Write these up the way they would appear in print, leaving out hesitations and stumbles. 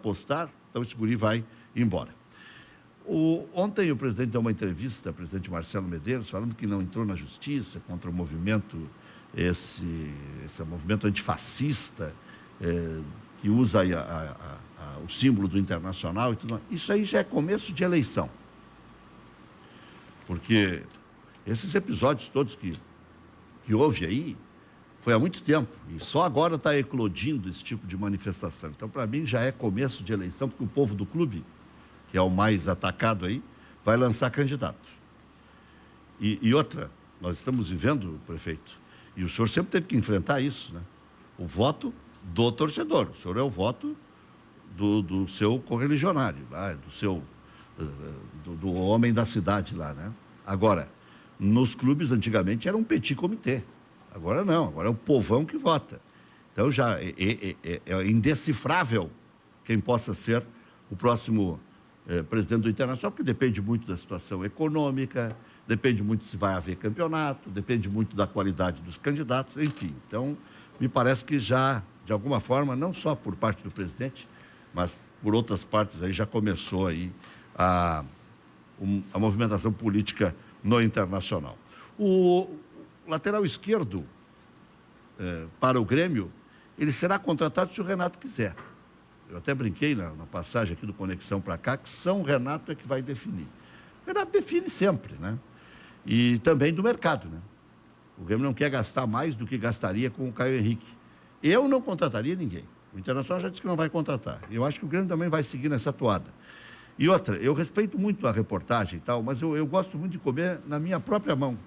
apostar, então esse guri vai embora. Ontem o presidente deu uma entrevista, o presidente Marcelo Medeiros, falando que não entrou na justiça contra o movimento, esse movimento antifascista, que usa o símbolo do Internacional e tudo mais. Isso aí já é começo de eleição. Porque esses episódios todos que houve aí, foi há muito tempo, e só agora está eclodindo esse tipo de manifestação. Então, para mim, já é começo de eleição, porque o povo do clube, que é o mais atacado aí, vai lançar candidato. E outra, nós estamos vivendo, prefeito, e o senhor sempre teve que enfrentar isso, né? O voto do torcedor. O senhor é o voto do seu correligionário, lá, do homem da cidade lá, né? Agora, nos clubes, antigamente, era um petit comitê. Agora não, agora é o povão que vota. Então, já é indecifrável quem possa ser o próximo presidente do Internacional, porque depende muito da situação econômica, depende muito se vai haver campeonato, depende muito da qualidade dos candidatos, enfim. Então, me parece que já, de alguma forma, não só por parte do presidente, mas por outras partes aí já começou aí a movimentação política no Internacional. O lateral esquerdo para o Grêmio, ele será contratado se o Renato quiser. Eu até brinquei na passagem aqui do Conexão para cá, que São Renato é que vai definir. O Renato define sempre, né? E também do mercado, né? O Grêmio não quer gastar mais do que gastaria com o Caio Henrique. Eu não contrataria ninguém. O Internacional já disse que não vai contratar. Eu acho que o Grêmio também vai seguir nessa toada. E outra, eu respeito muito a reportagem e tal, mas eu gosto muito de comer na minha própria mão.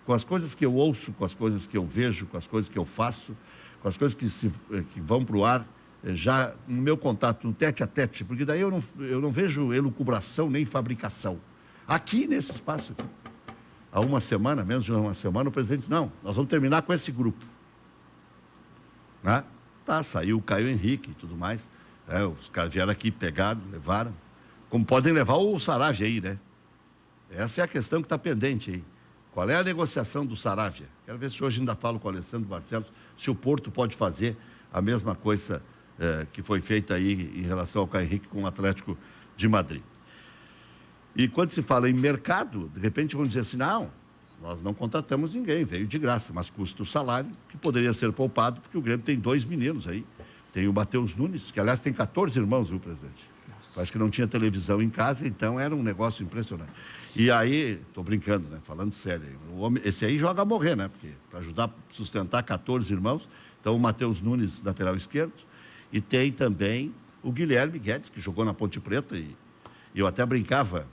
Com as coisas que eu ouço, com as coisas que eu vejo, com as coisas que eu faço, com as coisas que vão para o ar, já no meu contato, no tete-a-tete, porque daí eu não vejo elucubração nem fabricação. Aqui, nesse espaço, há uma semana, menos de uma semana, o presidente, não, nós vamos terminar com esse grupo. Né? Tá, saiu o Caio Henrique e tudo mais. Os caras vieram aqui, pegaram, levaram. Como podem levar o Saravia aí, né? Essa é a questão que está pendente aí. Qual é a negociação do Saravia? Quero ver se hoje ainda falo com o Alessandro Barcelos, se o Porto pode fazer a mesma coisa que foi feita aí em relação ao Caio Henrique com o Atlético de Madrid. E quando se fala em mercado, de repente vão dizer assim, não, nós não contratamos ninguém, veio de graça, mas custa o salário, que poderia ser poupado, porque o Grêmio tem 2 meninos aí. Tem o Matheus Nunes, que aliás tem 14 irmãos, viu, presidente? Nossa. Acho que não tinha televisão em casa, então era um negócio impressionante. E aí, estou brincando, né? Falando sério, esse aí joga a morrer, né? Porque para ajudar a sustentar 14 irmãos, então o Matheus Nunes, lateral esquerdo, e tem também o Guilherme Guedes, que jogou na Ponte Preta, e eu até brincava,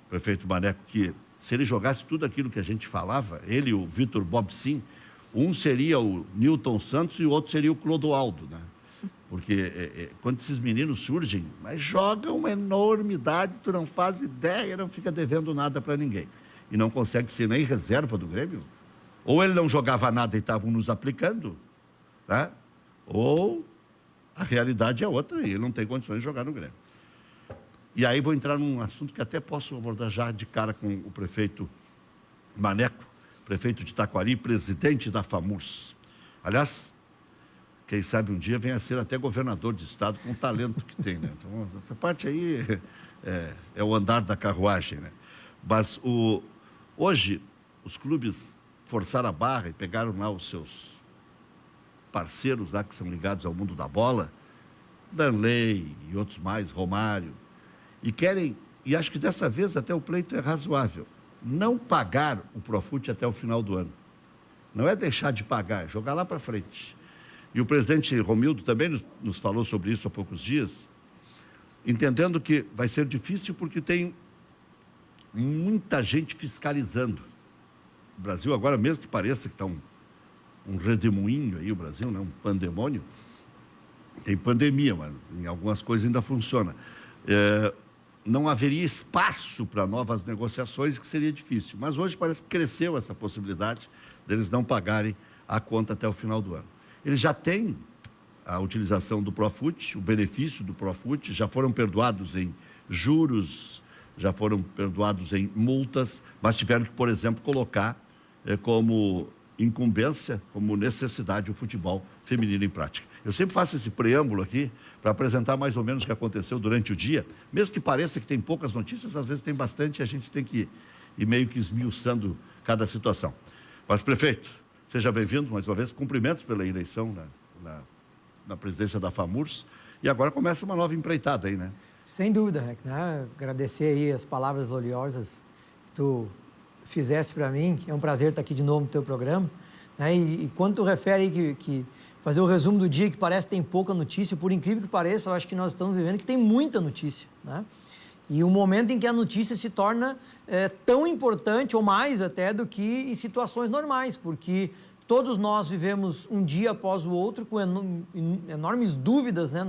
prefeito Maneco, que se ele jogasse tudo aquilo que a gente falava, ele e o Vitor Bobsin, um seria o Newton Santos e o outro seria o Clodoaldo, né? Porque quando esses meninos surgem, mas jogam uma enormidade, tu não faz ideia, não fica devendo nada para ninguém. E não consegue ser nem reserva do Grêmio. Ou ele não jogava nada e estavam nos aplicando, né? Ou a realidade é outra e ele não tem condições de jogar no Grêmio. E aí vou entrar num assunto que até posso abordar já de cara com o prefeito Maneco, prefeito de Taquari, presidente da FAMURS. Aliás, quem sabe um dia venha a ser até governador de estado com o talento que tem, né? Então, essa parte aí é o andar da carruagem, né? Mas hoje, os clubes forçaram a barra e pegaram lá os seus parceiros lá que são ligados ao mundo da bola, Danley e outros mais, Romário, e querem, e acho que dessa vez até o pleito é razoável, não pagar o Profut até o final do ano. Não é deixar de pagar, é jogar lá para frente. E o presidente Romildo também nos falou sobre isso há poucos dias, entendendo que vai ser difícil porque tem muita gente fiscalizando. O Brasil agora, mesmo que pareça que está um redemoinho aí, o Brasil, né? Um pandemônio, tem pandemia, mas em algumas coisas ainda funciona. Não haveria espaço para novas negociações, que seria difícil. Mas hoje parece que cresceu essa possibilidade deles não pagarem a conta até o final do ano. Eles já têm a utilização do Profut, o benefício do Profut, já foram perdoados em juros, já foram perdoados em multas, mas tiveram que, por exemplo, colocar como incumbência, como necessidade o futebol feminino em prática. Eu sempre faço esse preâmbulo aqui para apresentar mais ou menos o que aconteceu durante o dia, mesmo que pareça que tem poucas notícias, às vezes tem bastante e a gente tem que ir meio que esmiuçando cada situação. Mas, prefeito, seja bem-vindo mais uma vez, cumprimentos pela eleição na presidência da FAMURS, e agora começa uma nova empreitada aí, né? Sem dúvida, Rec, né? Agradecer aí as palavras gloriosas que tu fizeste para mim, é um prazer estar aqui de novo no teu programa, né? E quando tu refere aí que fazer o resumo do dia, que parece que tem pouca notícia, por incrível que pareça, eu acho que nós estamos vivendo que tem muita notícia, né? E o momento em que a notícia se torna tão importante, ou mais até, do que em situações normais, porque todos nós vivemos um dia após o outro com enormes dúvidas, né,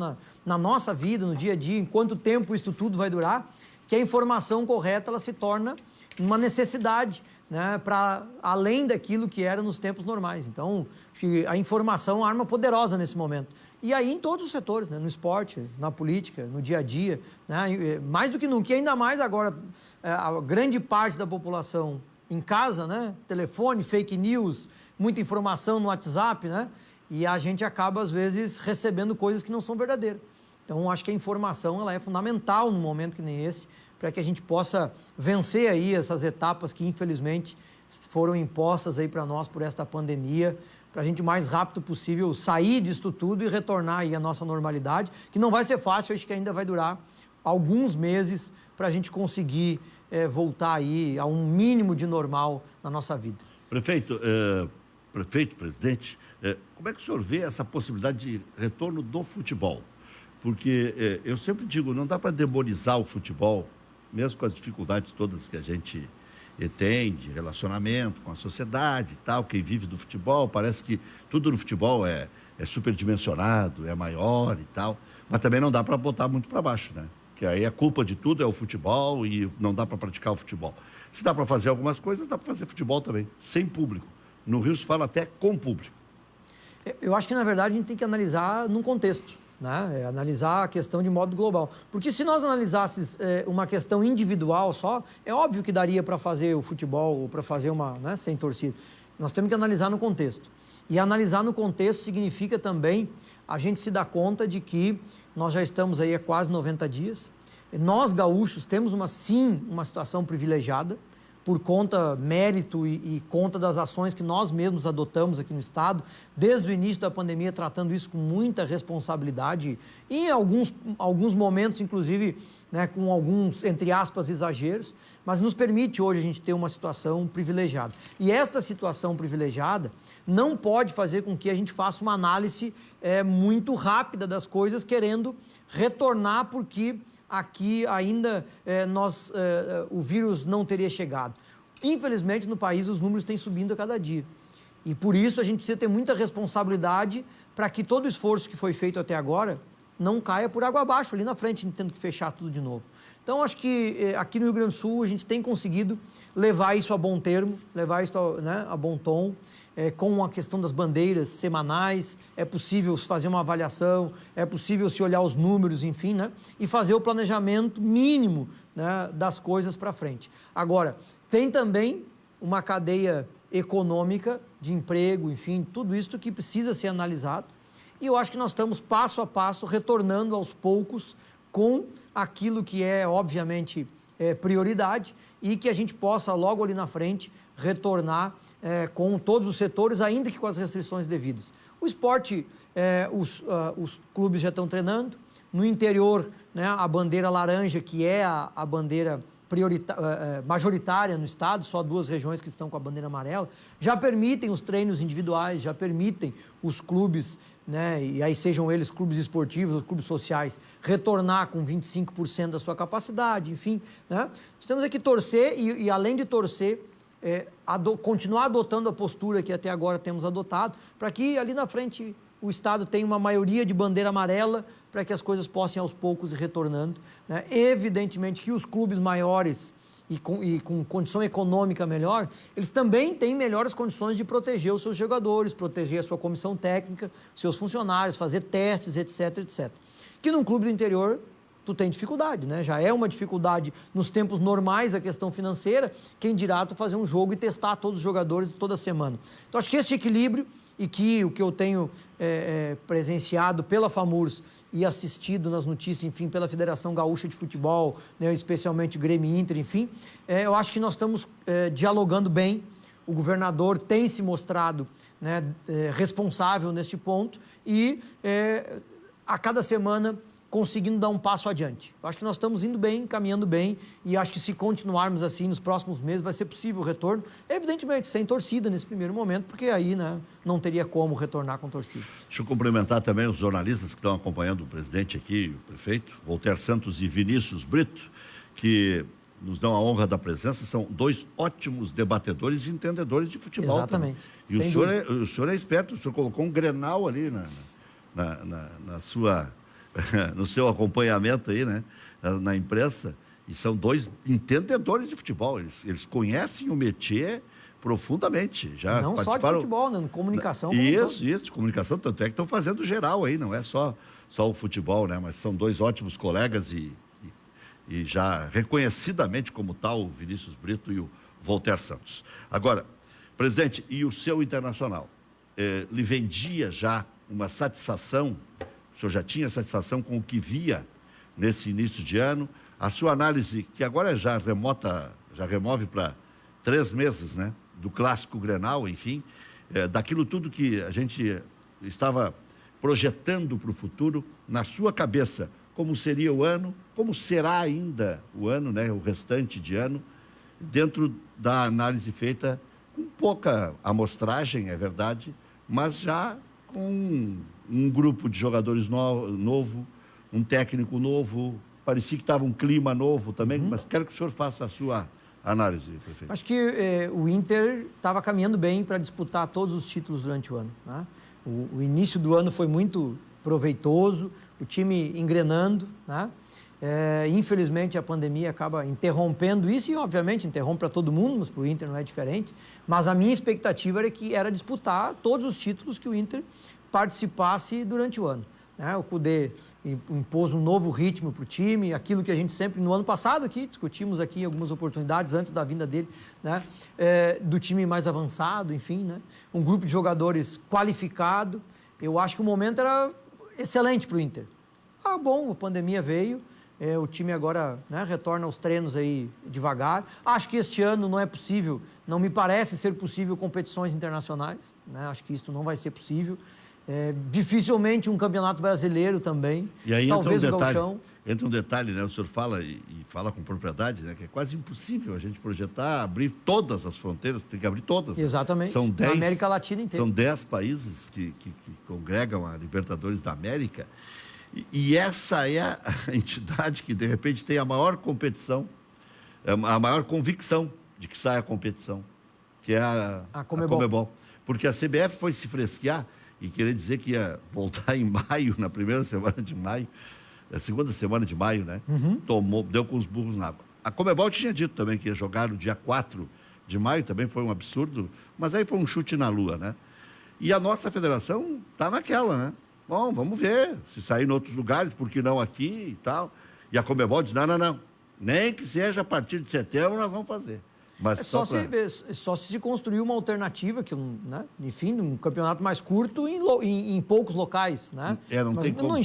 na nossa vida, no dia a dia, em quanto tempo isso tudo vai durar, que a informação correta ela se torna uma necessidade, né, para além daquilo que era nos tempos normais. Então, a informação é uma arma poderosa nesse momento. E aí em todos os setores, né, no esporte, na política, no dia a dia, né, mais do que nunca, e ainda mais agora, a grande parte da população em casa, né, telefone, fake news, muita informação no WhatsApp, né, e a gente acaba às vezes recebendo coisas que não são verdadeiras. Então, acho que a informação ela é fundamental num momento que nem esse, para que a gente possa vencer aí essas etapas que infelizmente foram impostas aí para nós por esta pandemia, para a gente o mais rápido possível sair disso tudo e retornar aí à nossa normalidade, que não vai ser fácil, acho que ainda vai durar alguns meses para a gente conseguir voltar aí a um mínimo de normal na nossa vida. Prefeito, presidente, como é que o senhor vê essa possibilidade de retorno do futebol? Porque eu sempre digo, não dá para demonizar o futebol, mesmo com as dificuldades todas que a gente tem de relacionamento com a sociedade e tal, quem vive do futebol, parece que tudo no futebol é superdimensionado, é maior e tal, mas também não dá para botar muito para baixo, né? Que aí a culpa de tudo é o futebol e não dá para praticar o futebol. Se dá para fazer algumas coisas, dá para fazer futebol também, sem público. No Rio se fala até com público. Eu acho que, na verdade, a gente tem que analisar num contexto, né? Analisar a questão de modo global. Porque se nós analisássemos uma questão individual só, é óbvio que daria para fazer o futebol ou para fazer uma, né, sem torcida. Nós temos que analisar no contexto. E analisar no contexto significa também a gente se dar conta de que nós já estamos aí há quase 90 dias. Nós, gaúchos, temos uma situação privilegiada, por conta, mérito e conta das ações que nós mesmos adotamos aqui no Estado, desde o início da pandemia, tratando isso com muita responsabilidade e em alguns momentos, inclusive, né, com alguns, entre aspas, exageros, mas nos permite hoje a gente ter uma situação privilegiada. E esta situação privilegiada não pode fazer com que a gente faça uma análise muito rápida das coisas, querendo retornar porque aqui ainda o vírus não teria chegado. Infelizmente, no país, os números têm subindo a cada dia. E por isso a gente precisa ter muita responsabilidade para que todo o esforço que foi feito até agora não caia por água abaixo, ali na frente, a gente tendo que fechar tudo de novo. Então, acho que aqui no Rio Grande do Sul a gente tem conseguido levar isso a bom termo, levar isso a bom tom, com a questão das bandeiras semanais, é possível fazer uma avaliação, é possível se olhar os números, enfim, né, e fazer o planejamento mínimo, né, das coisas para frente. Agora, tem também uma cadeia econômica de emprego, enfim, tudo isso que precisa ser analisado, e eu acho que nós estamos passo a passo retornando aos poucos com aquilo que é, obviamente, prioridade e que a gente possa logo ali na frente retornar com todos os setores, ainda que com as restrições devidas. O esporte, os clubes já estão treinando, no interior, né, a bandeira laranja, que é a bandeira majoritária no estado, só 2 regiões que estão com a bandeira amarela, já permitem os treinos individuais, já permitem os clubes, né, e aí sejam eles clubes esportivos ou clubes sociais, retornar com 25% da sua capacidade, enfim, né? Temos aqui torcer e além de torcer, continuar adotando a postura que até agora temos adotado, para que ali na frente o Estado tenha uma maioria de bandeira amarela, para que as coisas possam aos poucos ir retornando, né? Evidentemente que os clubes maiores e com condição econômica melhor, eles também têm melhores condições de proteger os seus jogadores, proteger a sua comissão técnica, seus funcionários, fazer testes, etc, etc. Que num clube do interior tu tem dificuldade, né? Já é uma dificuldade nos tempos normais a questão financeira, quem dirá tu fazer um jogo e testar todos os jogadores toda semana. Então, acho que esse equilíbrio e que o que eu tenho presenciado pela FAMURS e assistido nas notícias, enfim, pela Federação Gaúcha de Futebol, né, especialmente o Grêmio Inter, enfim, eu acho que nós estamos dialogando bem. O governador tem se mostrado, né, responsável neste ponto e a cada semana conseguindo dar um passo adiante. Eu acho que nós estamos indo bem, caminhando bem e acho que se continuarmos assim nos próximos meses vai ser possível o retorno, evidentemente sem torcida nesse primeiro momento, porque aí, né, não teria como retornar com torcida. Deixa eu cumprimentar também os jornalistas que estão acompanhando o presidente aqui, o prefeito, Voltaire Santos e Vinícius Brito, que nos dão a honra da presença, são dois ótimos debatedores e entendedores de futebol. Exatamente. Também. E o senhor é esperto, o senhor colocou um Grenal ali na sua... no seu acompanhamento aí, né, na imprensa, e são dois entendedores de futebol, eles conhecem o métier profundamente. Já não só de futebol, né, comunicação. Isso, de comunicação, tanto é que estão fazendo geral aí, não é só o futebol, né, mas são dois ótimos colegas e já reconhecidamente como tal, o Vinícius Brito e o Voltaire Santos. Agora, presidente, e o seu Internacional? Lhe vendia já uma satisfação? O senhor já tinha satisfação com o que via nesse início de ano? A sua análise, que agora já remove para 3 meses, né? Do clássico Grenal, enfim, daquilo tudo que a gente estava projetando para o futuro, na sua cabeça, como seria o ano, como será ainda o ano, né? O restante de ano, dentro da análise feita com pouca amostragem, é verdade, mas já com um grupo de jogadores novo, um técnico novo, parecia que estava um clima novo também, mas quero que o senhor faça a sua análise, prefeito. Acho que o Inter estava caminhando bem para disputar todos os títulos durante o ano, né? O início do ano foi muito proveitoso, o time engrenando, né? Infelizmente a pandemia acaba interrompendo isso e obviamente interrompe para todo mundo, mas para o Inter não é diferente, mas a minha expectativa era disputar todos os títulos que o Inter participasse durante o ano, né? O Kudê impôs um novo ritmo para o time, aquilo que a gente sempre, no ano passado aqui, discutimos aqui algumas oportunidades antes da vinda dele, né? Do time mais avançado, enfim, né? Um grupo de jogadores qualificado. Eu acho que o momento era excelente para o Inter. Bom, a pandemia veio, o time agora, né, retorna aos treinos aí devagar. Acho que este ano não é possível, não me parece ser possível competições internacionais, né? Acho que isso não vai ser possível. Dificilmente um campeonato brasileiro também. E aí talvez entra o Gauchão. Entra um detalhe, né? O senhor fala e fala com propriedade, né? Que é quase impossível a gente projetar, abrir todas as fronteiras, tem que abrir todas. Exatamente. São 10, na América Latina inteira. São 10 países que congregam a Libertadores da América. E essa é a entidade que, de repente, tem a maior competição, a maior convicção de que sai a competição, que é a Conmebol. Porque a CBF foi se fresquear e querer dizer que ia voltar em maio, na primeira semana de maio, a segunda semana de maio, né? Deu com os burros na água. A Conmebol tinha dito também que ia jogar no dia 4 de maio, também foi um absurdo, mas aí foi um chute na lua, né? E a nossa federação está naquela, né? Bom, vamos ver, se sair em outros lugares, por que não aqui e tal. E a Conmebol diz, não, nem que seja a partir de setembro nós vamos fazer. Mas só se construir uma alternativa, que, né, enfim, um campeonato mais curto em poucos locais, né? Tem como. Não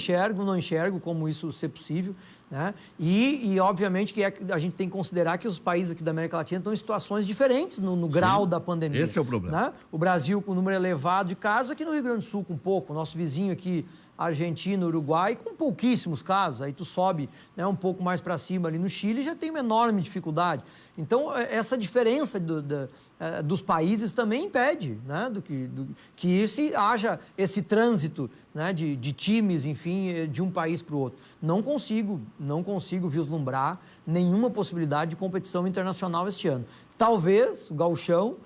enxergo como isso ser possível, né? E obviamente que a gente tem que considerar que os países aqui da América Latina estão em situações diferentes no grau da pandemia. Esse é o problema. Né? O Brasil com um número elevado de casos, aqui no Rio Grande do Sul com pouco, o nosso vizinho aqui, Argentina, Uruguai, com pouquíssimos casos. Aí tu sobe, né, um pouco mais para cima ali no Chile, já tem uma enorme dificuldade. Então, essa diferença dos países também impede, né, que haja esse trânsito, né, de times, enfim, de um país para o outro. Não consigo vislumbrar nenhuma possibilidade de competição internacional este ano. Talvez o Gauchão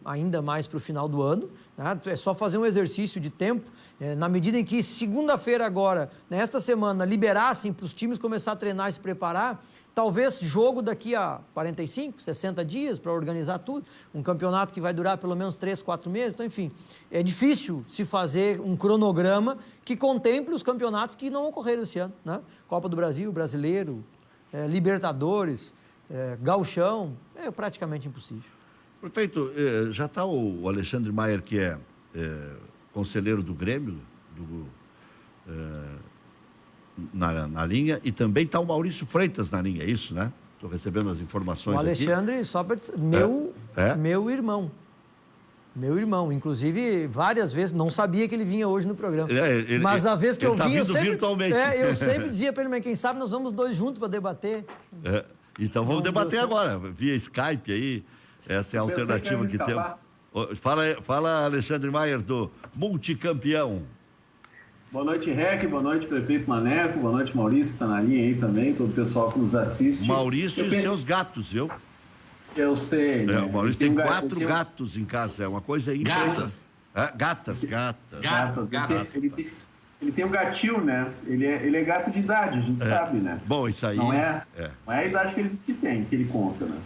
ainda mais para o final do ano. Né? É só fazer um exercício de tempo. Na medida em que segunda-feira agora, nesta semana, liberassem para os times começar a treinar e se preparar, talvez jogo daqui a 45, 60 dias para organizar tudo. Um campeonato que vai durar pelo menos 3, 4 meses. Então, enfim, é difícil se fazer um cronograma que contemple os campeonatos que não ocorreram esse ano. Né? Copa do Brasil, Brasileiro, Libertadores, Gauchão, é praticamente impossível. Prefeito, já está o Alexandre Maier, que é conselheiro do Grêmio, na linha, e também está o Maurício Freitas na linha, é isso, né? Estou recebendo as informações aqui. O Alexandre, só para meu irmão. Meu irmão, inclusive, várias vezes, não sabia que ele vinha hoje no programa. Mas a vez que eu vim, eu sempre dizia para ele, mas quem sabe nós vamos dois juntos para debater. Então vamos debater agora, via Skype aí, essa é a alternativa que temos. Fala, Alexandre Maier, do Multicampeão. Boa noite, Rec, boa noite, prefeito Maneco, boa noite, Maurício, que está na linha aí também, todo o pessoal que nos assiste. Maurício e seus gatos, viu? Eu sei. Né? O Maurício tem 4 gatos em casa, é uma coisa impressionante. Gatas. Ele tem um gatil, né? Ele é gato de idade, a gente sabe, né? Bom, isso aí... Não é a idade que ele diz que tem, que ele conta, né?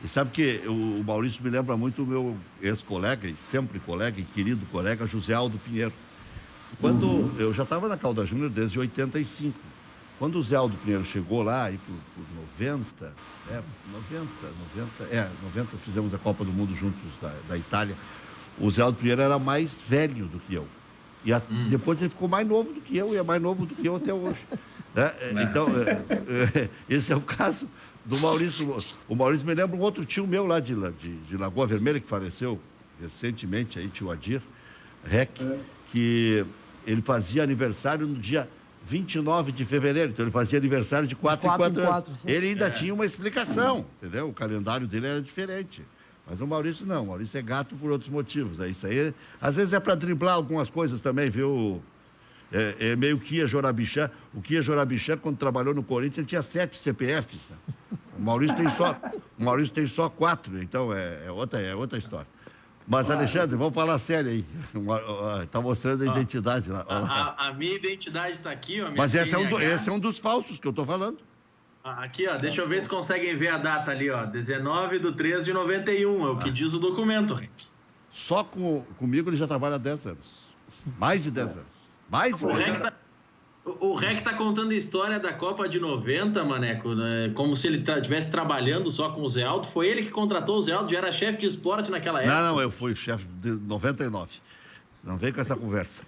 E sabe que o Maurício me lembra muito o meu ex-colega, e sempre colega, e querido colega, José Aldo Pinheiro. Quando eu já estava na Caldas Júnior desde 85. Quando o Zé Aldo Pinheiro chegou lá, aí por 90, 90 fizemos a Copa do Mundo juntos da Itália, o Zé Aldo Pinheiro era mais velho do que eu. E depois ele ficou mais novo do que eu, e é mais novo do que eu até hoje. Então, esse é o caso do Maurício. O Maurício me lembra um outro tio meu lá de Lagoa Vermelha, que faleceu recentemente, aí, tio Adir Rec, que ele fazia aniversário no dia 29 de fevereiro, então ele fazia aniversário de 4 em 4 anos. Ele ainda tinha uma explicação, entendeu? O calendário dele era diferente. Mas o Maurício não, o Maurício é gato por outros motivos. Isso aí, às vezes é para driblar algumas coisas também, viu? É meio Kia Jorabichã. O Kia Jorabichã, quando trabalhou no Corinthians, ele tinha 7 CPFs. Né? O Maurício tem só 4, então é outra história. Mas, Alexandre, vamos falar sério aí. Está mostrando a identidade lá. A minha identidade está aqui, ó. Mas esse é um dos falsos que eu estou falando. Aqui, ó, deixa eu ver se conseguem ver a data ali, ó. 19/3/91, é o que diz o documento. Só comigo ele já trabalha há 10 anos. Mais de 10 anos. Mais de 10 anos. O Rec tá contando a história da Copa de 90, Maneco, né? Como se ele estivesse trabalhando só com o Zé Aldo. Foi ele que contratou o Zé Aldo, já era chefe de esporte naquela época. Não, eu fui chefe de 99. Não vem com essa conversa.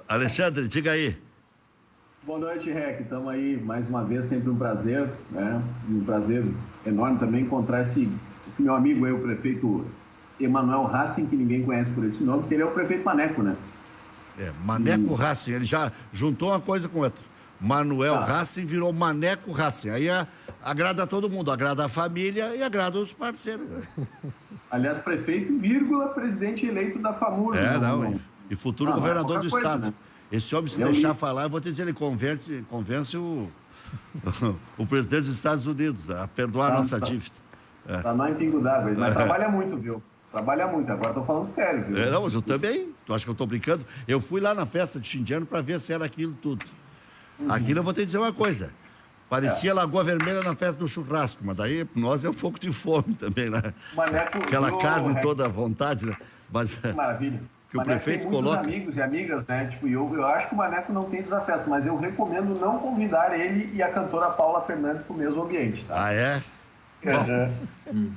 Alexandre, diga aí. Boa noite, Rec. Estamos aí mais uma vez, sempre um prazer, né? Um prazer enorme também encontrar esse meu amigo aí, o prefeito Emanuel Racing, que ninguém conhece por esse nome, porque ele é o prefeito Maneco, né? Maneco Racing, ele já juntou uma coisa com outra. Manuel Racing virou Maneco Racing. Aí agrada a todo mundo, agrada a família e agrada os parceiros. Aliás, prefeito, vírgula, presidente eleito da FAMURS. E futuro governador do estado. Né? Esse homem, se deixar falar, eu vou te dizer, ele convence o presidente dos Estados Unidos a perdoar a nossa dívida. Tá lá em pingo d'água, mas trabalha muito, viu? Trabalha muito, agora estou falando sério, viu? Não, mas eu também. Tu acha que eu estou brincando? Eu fui lá na festa de fim de ano para ver se era aquilo tudo. Aquilo eu vou te dizer uma coisa. Parecia Lagoa Vermelha na festa do churrasco, mas daí nós é um pouco de fome também, né? Maneco, aquela carne toda à vontade, né? Mas, que maravilha. Que o prefeito tem coloca. Amigos e amigas, né? Tipo, eu acho que o Maneco não tem desafeto, mas eu recomendo não convidar ele e a cantora Paula Fernandes para o mesmo ambiente, tá? Ah, é? Bom,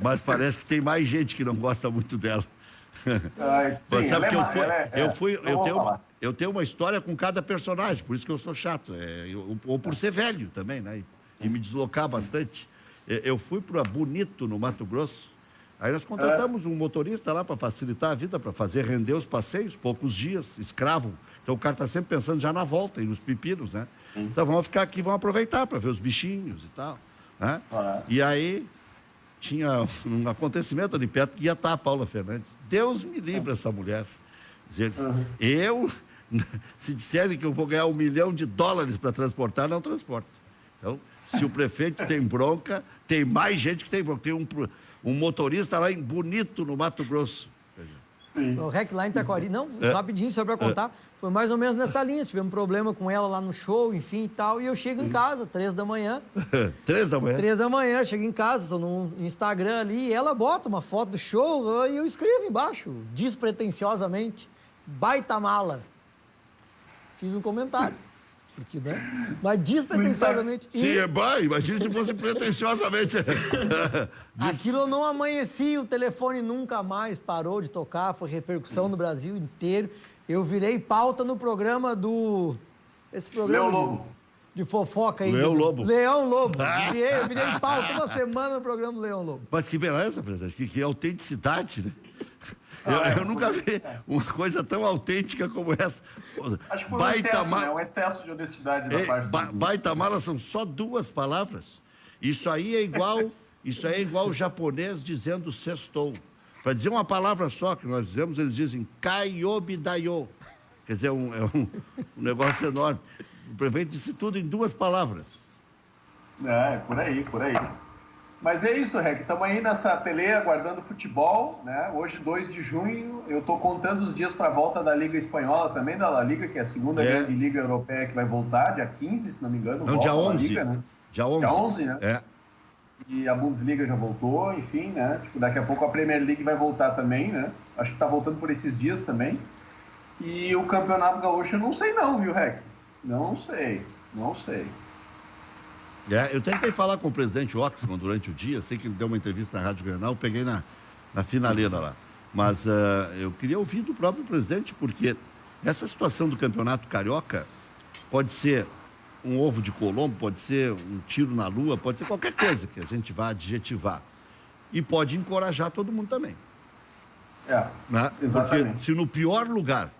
mas parece que tem mais gente que não gosta muito dela. Mas sabe que eu tenho uma história com cada personagem, por isso que eu sou chato. Ou por ser velho também, né? E me deslocar bastante. Eu fui para Bonito, no Mato Grosso. Aí nós contratamos um motorista lá para facilitar a vida, para fazer render os passeios, poucos dias, escravo. Então o cara está sempre pensando já na volta e nos pepinos, né? Então vamos ficar aqui, vamos aproveitar para ver os bichinhos e tal. Né? E aí tinha um acontecimento ali perto que ia estar a Paula Fernandes. Deus me livre essa mulher. Dizer, se disserem que eu vou ganhar $1 milhão para transportar, não transporto. Então, se o prefeito tem bronca, tem mais gente que tem bronca. Tem um motorista lá em Bonito, no Mato Grosso. O REC lá em Taquari, não, rapidinho, só para contar, foi mais ou menos nessa linha, tivemos um problema com ela lá no show, enfim e tal, e eu chego em casa, 3 da manhã. 3 da manhã? 3 da manhã, chego em casa, sou no Instagram ali, e ela bota uma foto do show, e eu escrevo embaixo, despretensiosamente, baita mala. Fiz um comentário. Porque, né? Mas despretensiosamente. Sim, imagina se fosse pretensiosamente. Aquilo eu não amanheci, o telefone nunca mais parou de tocar, foi repercussão no Brasil inteiro. Eu virei pauta no programa do... Esse programa Leão Lobo. de fofoca aí. Leão Lobo. Leão Lobo. Eu virei pauta toda semana no programa do Leão Lobo. Mas que beleza, presidente, que autenticidade, né? Eu nunca vi uma coisa tão autêntica como essa. Acho que foi um excesso de honestidade da parte do... Baita mala são só 2 palavras. Isso aí é igual o japonês dizendo sextou. Para dizer uma palavra só que nós dizemos, eles dizem kaiobidayo. Quer dizer, é um negócio enorme. O prefeito disse tudo em 2 palavras. Por aí. Mas é isso, Rec. Estamos aí nessa peleia, aguardando futebol, né? Hoje, 2 de junho, eu estou contando os dias para a volta da Liga Espanhola também, da La Liga, que é a segunda grande Liga Europeia que vai voltar, dia 15, se não me engano. Não, dia 11. Liga, né? Dia 11. Dia 11, né? É. E a Bundesliga já voltou, enfim, né? Tipo, daqui a pouco a Premier League vai voltar também, né? Acho que está voltando por esses dias também. E o Campeonato Gaúcho eu não sei não, viu, Rec? Não sei. Eu tentei falar com o presidente Oxman durante o dia, sei que ele deu uma entrevista na Rádio Grenal, peguei na finaleira lá. Mas eu queria ouvir do próprio presidente, porque essa situação do Campeonato Carioca pode ser um ovo de Colombo, pode ser um tiro na lua, pode ser qualquer coisa que a gente vá adjetivar. E pode encorajar todo mundo também. Né? Exatamente. Porque se no pior lugar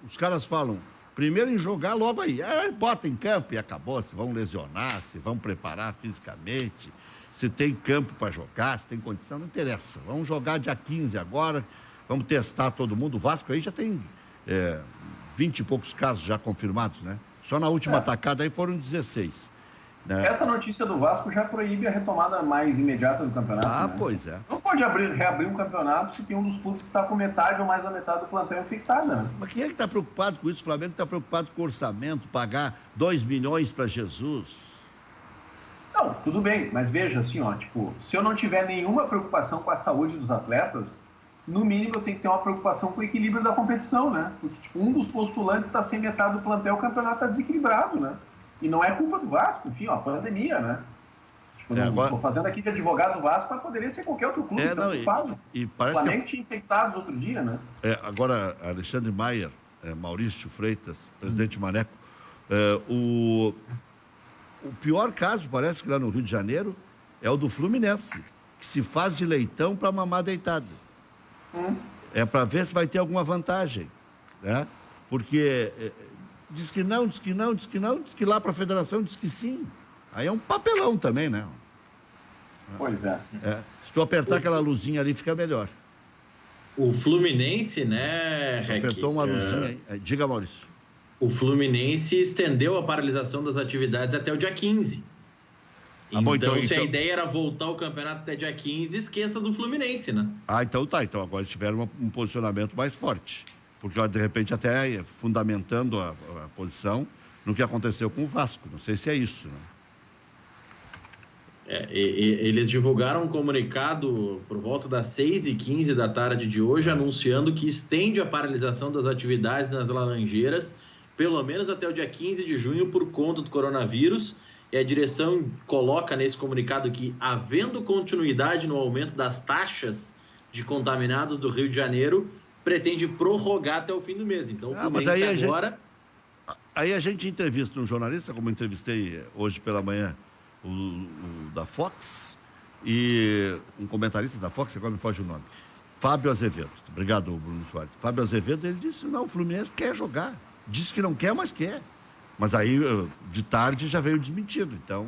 os caras falam, primeiro em jogar, logo aí. Bota em campo e acabou. Se vão lesionar, se vão preparar fisicamente, se tem campo para jogar, se tem condição, não interessa. Vamos jogar dia 15 agora, vamos testar todo mundo. O Vasco aí já tem 20 e poucos casos já confirmados, né? Só na última atacada aí foram 16. Né? Essa notícia do Vasco já proíbe a retomada mais imediata do campeonato. Né? Pois é. Não pode reabrir um campeonato se tem um dos clubes que está com metade ou mais da metade do plantel infectado, né? Mas quem é que está preocupado com isso? O Flamengo está preocupado com o orçamento, pagar 2 milhões para Jesus. Não, tudo bem, mas veja assim, ó, tipo, se eu não tiver nenhuma preocupação com a saúde dos atletas, no mínimo eu tenho que ter uma preocupação com o equilíbrio da competição, né? Porque tipo, um dos postulantes está sem metade do plantel, o campeonato está desequilibrado, né? E não é culpa do Vasco, enfim, ó, a pandemia, né? Tipo, estou fazendo aqui de advogado do Vasco, mas poderia ser qualquer outro clube, e o parece Flamengo tinha infectados outro dia, né? Agora, Alexandre Maier, Maurício Freitas, presidente Maneco, o pior caso, parece que lá no Rio de Janeiro, é o do Fluminense, que se faz de leitão para mamar deitado. É para ver se vai ter alguma vantagem, né? Porque diz que não, diz que lá para a federação diz que sim. Aí é um papelão também, né? Pois é. Se tu apertar aquela luzinha ali, fica melhor. O Fluminense, né, Rec? Apertou uma luzinha aí. Diga, Maurício. O Fluminense estendeu a paralisação das atividades até o dia 15. Então, se a ideia era voltar o campeonato até dia 15, esqueça do Fluminense, né? Então tá. Então agora eles tiveram um posicionamento mais forte. Porque, de repente, até fundamentando a posição no que aconteceu com o Vasco. Não sei se é isso, né? Eles divulgaram um comunicado por volta das 6h15 da tarde de hoje, anunciando que estende a paralisação das atividades nas Laranjeiras, pelo menos até o dia 15 de junho, por conta do coronavírus. E a direção coloca nesse comunicado que, havendo continuidade no aumento das taxas de contaminados do Rio de Janeiro, pretende prorrogar até o fim do mês. Então, o Fluminense agora... Aí a gente entrevista um jornalista, como eu entrevistei hoje pela manhã, o da Fox, e um comentarista da Fox, agora me foge o nome, Fábio Azevedo. Obrigado, Bruno Soares. Fábio Azevedo, ele disse, não, o Fluminense quer jogar. Disse que não quer, mas quer. Mas aí, de tarde, já veio desmentido. Então,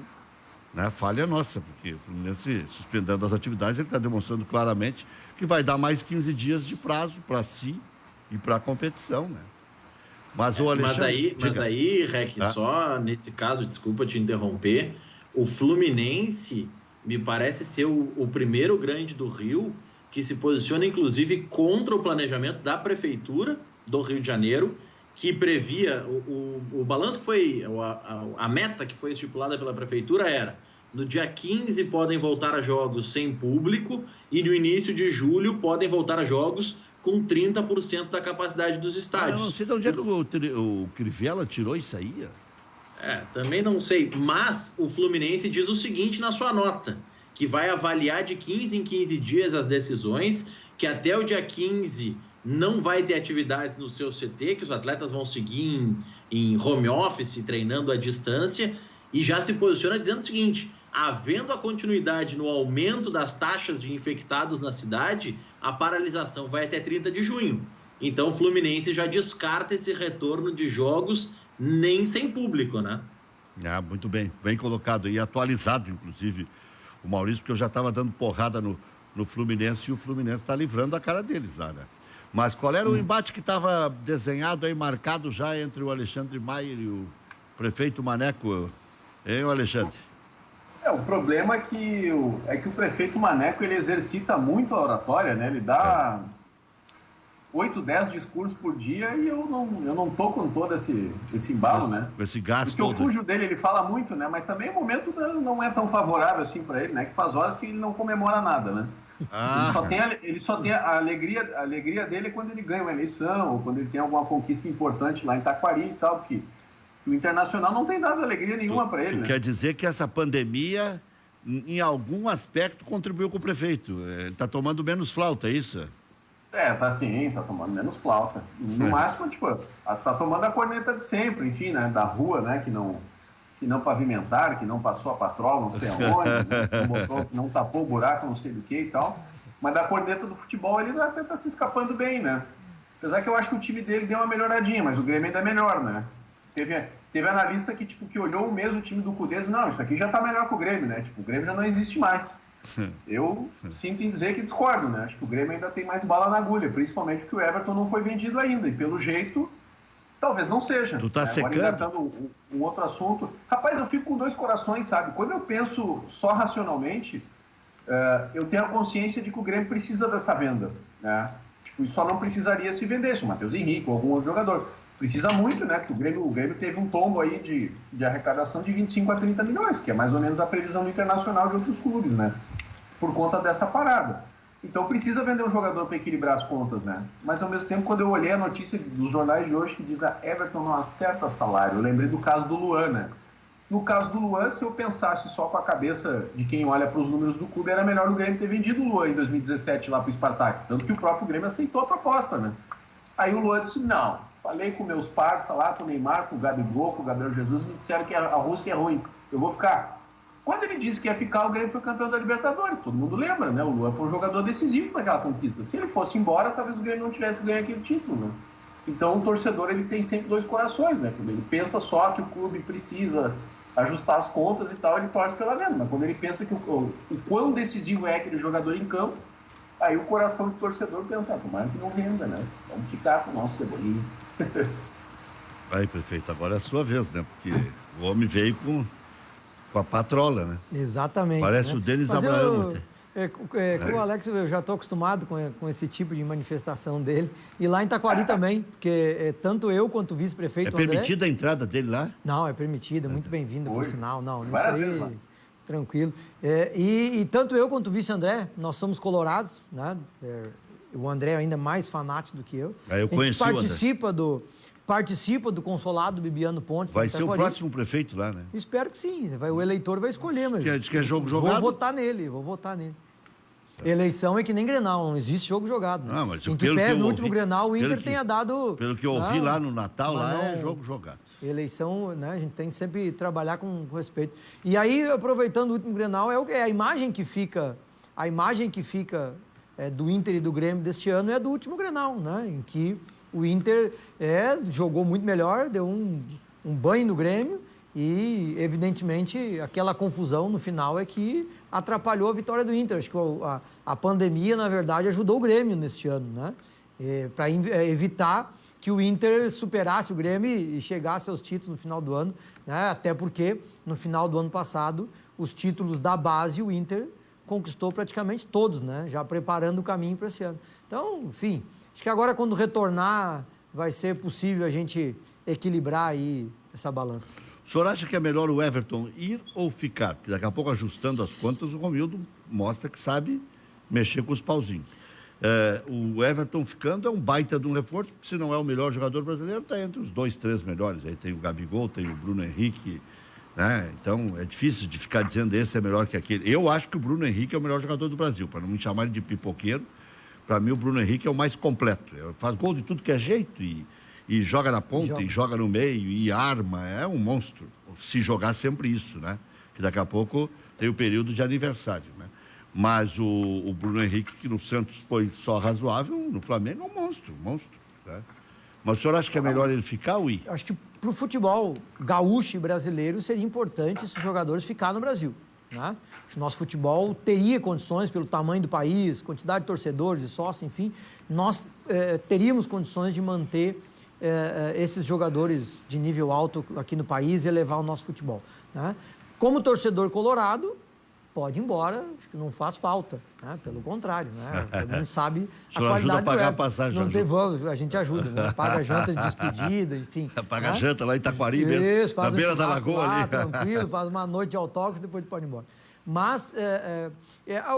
né, falha nossa, porque o Fluminense, suspendendo as atividades, ele está demonstrando claramente que vai dar mais 15 dias de prazo para si e para a competição, né? Mas o Alexandre... Mas aí, Rec, só nesse caso, desculpa te interromper, o Fluminense me parece ser o primeiro grande do Rio que se posiciona, inclusive, contra o planejamento da Prefeitura do Rio de Janeiro, que previa, o balanço que foi, a meta que foi estipulada pela Prefeitura era, no dia 15 podem voltar a jogos sem público e no início de julho podem voltar a jogos com 30% da capacidade dos estádios. Eu não sei de onde é que o Crivella tirou isso aí. Também não sei, mas o Fluminense diz o seguinte na sua nota, que vai avaliar de 15 em 15 dias as decisões, que até o dia 15 não vai ter atividades no seu CT, que os atletas vão seguir em home office, treinando à distância, e já se posiciona dizendo o seguinte, havendo a continuidade no aumento das taxas de infectados na cidade, a paralisação vai até 30 de junho. Então o Fluminense já descarta esse retorno de jogos nem sem público, né? Muito bem, bem colocado e atualizado, inclusive, o Maurício, porque eu já estava dando porrada no Fluminense e o Fluminense está livrando a cara deles lá, né? Mas qual era o embate que estava desenhado aí, marcado já entre o Alexandre Maier e o prefeito Maneco, hein, Alexandre? O problema é que o prefeito Maneco, ele exercita muito a oratória, né? Ele dá 8, 10 discursos por dia e eu não tô com todo esse embalo, né? Esse gasto. Porque eu fujo dele, ele fala muito, né? Mas também o momento não é tão favorável assim para ele, né? Que faz horas que ele não comemora nada, né? Ele só tem a alegria dele é quando ele ganha uma eleição ou quando ele tem alguma conquista importante lá em Taquari e tal, porque o Internacional não tem dado alegria nenhuma para ele, né? Quer dizer que essa pandemia, em algum aspecto, contribuiu com o prefeito. Ele está tomando menos flauta, é isso? Tá tomando menos flauta. No máximo, tá tomando a corneta de sempre, enfim, né? Da rua, né? Que não pavimentaram, que não passou a patrola, não sei aonde, né? não tapou o buraco, não sei do que e tal. Mas da corneta do futebol ele até tá se escapando bem, né? Apesar que eu acho que o time dele deu uma melhoradinha, mas o Grêmio ainda é melhor, né? Teve analista que olhou o mesmo time do Cudê e disse, não, isso aqui já tá melhor que o Grêmio, né? O Grêmio já não existe mais. Eu sinto em dizer que discordo, né? Acho que o Grêmio ainda tem mais bala na agulha, principalmente porque o Everton não foi vendido ainda, e pelo jeito, talvez não seja. Tu tá secando? Agora, engatando um outro assunto. Rapaz, eu fico com dois corações, sabe? Quando eu penso só racionalmente, eu tenho a consciência de que o Grêmio precisa dessa venda, né? E só não precisaria se vendesse o Matheus Henrique ou algum outro jogador. Precisa muito, né? Porque o Grêmio teve um tombo aí de arrecadação de 25 a 30 milhões, que é mais ou menos a previsão do Internacional de outros clubes, né? Por conta dessa parada. Então precisa vender um jogador para equilibrar as contas, né? Mas ao mesmo tempo, quando eu olhei a notícia dos jornais de hoje que diz a Everton não acerta salário, eu lembrei do caso do Luan, né? No caso do Luan, se eu pensasse só com a cabeça de quem olha para os números do clube, era melhor o Grêmio ter vendido o Luan em 2017 lá para o Spartak. Tanto que o próprio Grêmio aceitou a proposta, né? Aí o Luan disse, não, falei com meus parceiros lá, com o Neymar, com o Gabigol, com o Gabriel Jesus, me disseram que a Rússia é ruim, eu vou ficar. Quando ele disse que ia ficar, o Grêmio foi campeão da Libertadores, todo mundo lembra, né? O Luan foi um jogador decisivo naquela conquista. Se ele fosse embora, talvez o Grêmio não tivesse ganho aquele título, né? Então o torcedor, ele tem sempre dois corações, né? Quando ele pensa só que o clube precisa ajustar as contas e tal, ele torce pela venda. Mas quando ele pensa que o quão decisivo é aquele jogador em campo, aí o coração do torcedor pensa, tomara que não venda, né? Vamos ficar com o nosso Cebolinha. Aí, prefeito, agora é a sua vez, né? Porque o homem veio com a patrola, né? Exatamente. Parece, né? o Denis Abraão. Com o Alex, eu já estou acostumado com esse tipo de manifestação dele. E lá em Taquari também, porque tanto eu quanto o vice-prefeito André... É permitida a entrada dele lá? Não, é permitida, muito bem-vinda, por sinal. Não, isso aí, tranquilo. E tanto eu quanto o vice André, nós somos colorados, né? O André é ainda mais fanático do que eu. Eu conheci participa do consolado Bibiano Pontes. Vai ser o próximo prefeito lá, né? Espero que sim. O eleitor vai escolher, mas... Diz que é jogo jogado? Vou votar nele. Eleição é que nem Grenal, não existe jogo jogado. Né? Não, mas em que pese no último Grenal, o Inter tenha dado... Pelo que eu ouvi lá no Natal, lá é jogo jogado. Eleição, né? A gente tem que sempre trabalhar com respeito. E aí, aproveitando o último Grenal, é a imagem que fica... A imagem que fica do Inter e do Grêmio deste ano é a do último Grenal, né? Em que o Inter jogou muito melhor, deu um banho no Grêmio e, evidentemente, aquela confusão no final é que atrapalhou a vitória do Inter. Acho que a pandemia, na verdade, ajudou o Grêmio neste ano, né? Para evitar que o Inter superasse o Grêmio e chegasse aos títulos no final do ano, né? Até porque no final do ano passado, os títulos da base, o Inter conquistou praticamente todos, né? Já preparando o caminho para esse ano. Então, enfim, acho que agora quando retornar vai ser possível a gente equilibrar aí essa balança. O senhor acha que é melhor o Everton ir ou ficar? Porque daqui a pouco, ajustando as contas, o Romildo mostra que sabe mexer com os pauzinhos. O Everton ficando é um baita de um reforço, porque se não é o melhor jogador brasileiro, está entre os 2, 3 melhores. Aí tem o Gabigol, tem o Bruno Henrique, né? Então é difícil de ficar dizendo esse é melhor que aquele. Eu acho que o Bruno Henrique é o melhor jogador do Brasil, para não me chamarem de pipoqueiro. Para mim, o Bruno Henrique é o mais completo. Faz gol de tudo que é jeito e joga na ponta, e joga no meio, e arma, é um monstro. Se jogar sempre isso, né? Que daqui a pouco tem o período de aniversário, né? Mas o Bruno Henrique, que no Santos foi só razoável, no Flamengo é um monstro, né? Mas o senhor acha que é melhor ele ficar ou ir? Acho que para o futebol gaúcho e brasileiro seria importante esses jogadores ficar no Brasil, né? O nosso futebol teria condições, pelo tamanho do país, quantidade de torcedores e sócios, enfim, nós teríamos condições de manter esses jogadores de nível alto aqui no país e elevar o nosso futebol, né? Como torcedor colorado, pode ir embora, não faz falta, né? Pelo contrário, né? Todo mundo sabe a qualidade ajuda a pagar do a passagem. não tem, a gente ajuda, né? Paga a janta de despedida, enfim. Paga a né? janta lá em Itaquari mesmo, Isso, na beira da lagoa lá, ali. tranquilo, faz uma noite de autógrafo e depois pode ir embora. Mas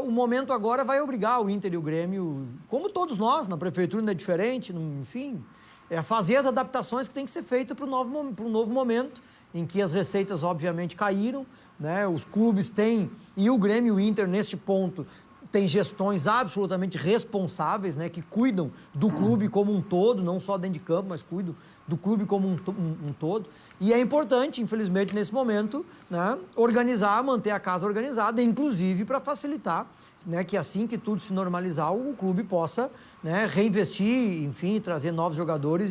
o momento agora vai obrigar o Inter e o Grêmio, como todos nós, na prefeitura não é diferente, enfim, fazer as adaptações que tem que ser feitas para um novo momento, em que as receitas obviamente caíram, né? Os clubes têm, e o Grêmio e o Inter neste ponto, tem gestões absolutamente responsáveis, né? Que cuidam do clube como um todo, não só dentro de campo, mas cuidam do clube como um todo. E é importante, infelizmente, nesse momento, né? Organizar, manter a casa organizada, inclusive para facilitar, né, que assim que tudo se normalizar, o clube possa, né, reinvestir, enfim, trazer novos jogadores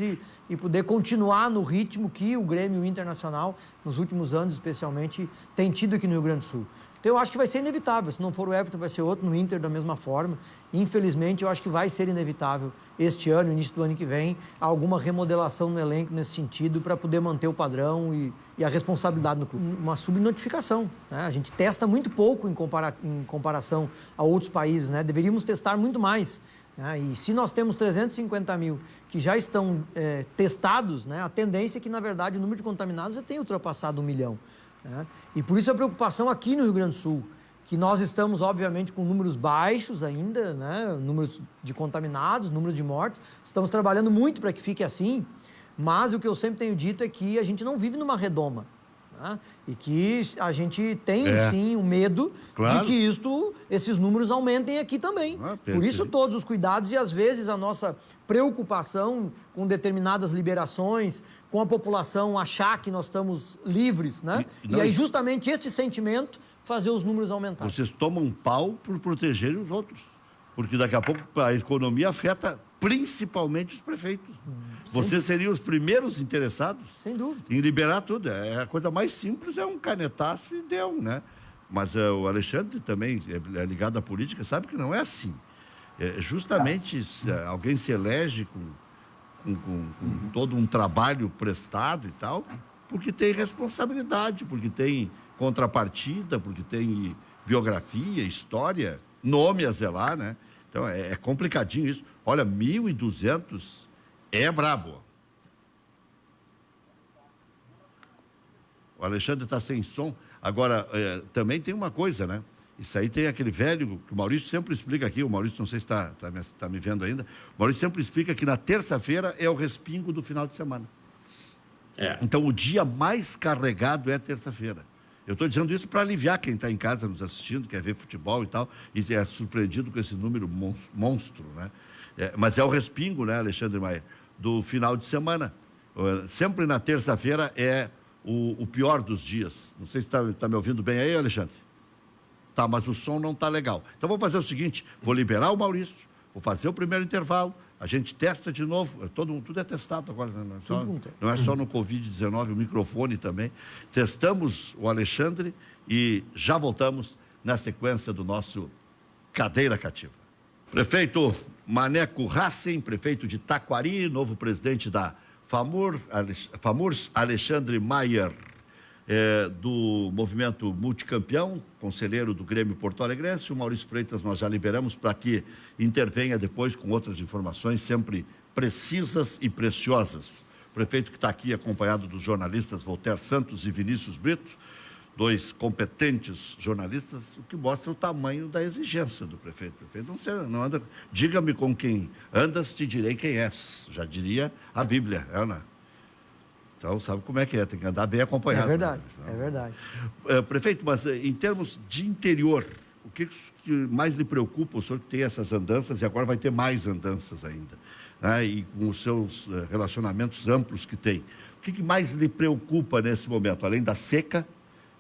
e poder continuar no ritmo que o Grêmio Internacional, nos últimos anos especialmente, tem tido aqui no Rio Grande do Sul. Então eu acho que vai ser inevitável, se não for o Everton vai ser outro, no Inter da mesma forma. Infelizmente eu acho que vai ser inevitável este ano, início do ano que vem, alguma remodelação no elenco nesse sentido para poder manter o padrão e a responsabilidade no clube. Uma subnotificação, né? A gente testa muito pouco em comparação a outros países, né? Deveríamos testar muito mais, né? E se nós temos 350 mil que já estão testados, né? A tendência é que, na verdade, o número de contaminados já tenha ultrapassado 1 milhão. Né? E por isso a preocupação aqui no Rio Grande do Sul, que nós estamos, obviamente, com números baixos ainda, né? Números de contaminados, números de mortes. Estamos trabalhando muito para que fique assim, mas o que eu sempre tenho dito é que a gente não vive numa redoma, né? E que a gente tem, sim, o medo de que esses números aumentem aqui também. Por isso, todos os cuidados e, às vezes, a nossa preocupação com determinadas liberações, com a população achar que nós estamos livres, né? E aí, justamente, este sentimento fazer os números aumentarem. Vocês tomam pau por protegerem os outros, porque daqui a pouco a economia afeta principalmente os prefeitos. Vocês seriam os primeiros interessados, sem dúvida, em liberar tudo. A coisa mais simples é um canetaço e deu, né? Mas o Alexandre também é ligado à política, sabe que não é assim. Justamente alguém se elege com todo um trabalho prestado e tal, porque tem responsabilidade, porque tem contrapartida, porque tem biografia, história, nome a zelar, né? Então é complicadinho isso. Olha, 1.200 é brabo. O Alexandre está sem som. Agora, também tem uma coisa, né? Isso aí tem aquele velho que o Maurício sempre explica aqui. O Maurício, não sei se está me vendo ainda. O Maurício sempre explica que na terça-feira é o respingo do final de semana. Então, o dia mais carregado é terça-feira. Eu estou dizendo isso para aliviar quem está em casa nos assistindo, quer ver futebol e tal, e é surpreendido com esse número monstro, né? Mas é o respingo, né, Alexandre Maia, do final de semana. Sempre na terça-feira é o pior dos dias. Não sei se está me ouvindo bem aí, Alexandre? Tá, mas o som não está legal. Então, vou fazer o seguinte, vou liberar o Maurício, vou fazer o primeiro intervalo, a gente testa de novo, tudo é testado agora, né? Não é só no Covid-19, o microfone também. Testamos o Alexandre e já voltamos na sequência do nosso Cadeira Cativa. Prefeito Maneco Hassen, prefeito de Taquari, novo presidente da FAMURS, Alexandre Maier, do Movimento Multicampeão, conselheiro do Grêmio Porto Alegrense. O Maurício Freitas nós já liberamos para que intervenha depois com outras informações sempre precisas e preciosas. O prefeito que está aqui acompanhado dos jornalistas Voltaire Santos e Vinícius Brito, dois competentes jornalistas, o que mostra o tamanho da exigência do prefeito. O prefeito não anda... Diga-me com quem andas, te direi quem és. Já diria a Bíblia, Ana. Então, sabe como é que é, tem que andar bem acompanhado. É verdade, né? é verdade. Prefeito, mas em termos de interior, o que mais lhe preocupa? O senhor que tem essas andanças e agora vai ter mais andanças ainda, né? E com os seus relacionamentos amplos que tem. O que mais lhe preocupa nesse momento, além da seca,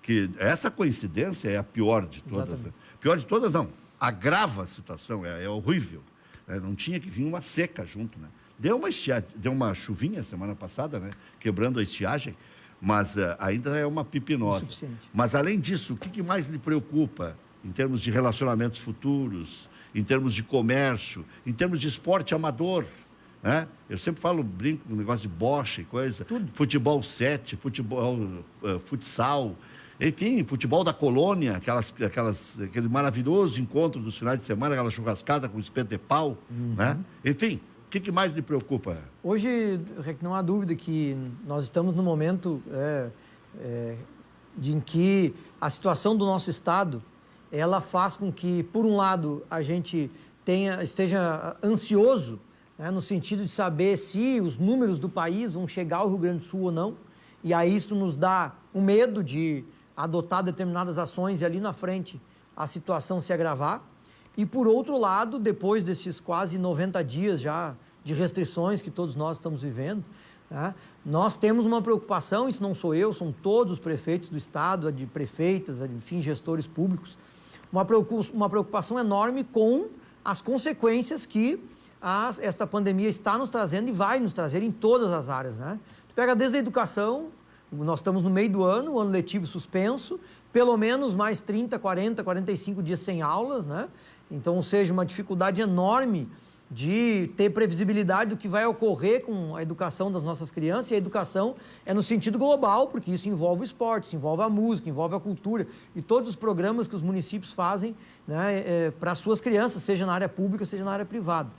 que essa coincidência é a pior de todas. Né? Pior de todas, não. Agrava a situação, é horrível. Não tinha que vir uma seca junto, né? Deu uma chuvinha semana passada, né? Quebrando a estiagem, mas ainda é uma pipinose. Insuficiente. Mas, além disso, o que mais lhe preocupa em termos de relacionamentos futuros, em termos de comércio, em termos de esporte amador? Né? Eu sempre brinco no negócio de bocha e coisa. Tudo. Futebol 7, futsal, enfim, futebol da colônia, aquele maravilhoso encontro dos finais de semana, aquela churrascada com espeto de pau, né? Enfim, o que mais lhe preocupa? Hoje, não há dúvida que nós estamos num momento em que a situação do nosso Estado, ela faz com que, por um lado, a gente esteja ansioso, né, no sentido de saber se os números do país vão chegar ao Rio Grande do Sul ou não, e aí isso nos dá um medo de adotar determinadas ações e ali na frente a situação se agravar. E, por outro lado, depois desses quase 90 dias já de restrições que todos nós estamos vivendo, né, nós temos uma preocupação, isso não sou eu, são todos os prefeitos do Estado, de prefeitas, enfim, gestores públicos, uma preocupação enorme com as consequências que esta pandemia está nos trazendo e vai nos trazer em todas as áreas, né? Tu pega desde a educação, nós estamos no meio do ano, o ano letivo suspenso, pelo menos mais 30, 40, 45 dias sem aulas, né? Então, ou seja, uma dificuldade enorme de ter previsibilidade do que vai ocorrer com a educação das nossas crianças, e a educação é no sentido global, porque isso envolve o esporte, isso envolve a música, envolve a cultura, e todos os programas que os municípios fazem, né, para as suas crianças, seja na área pública, seja na área privada.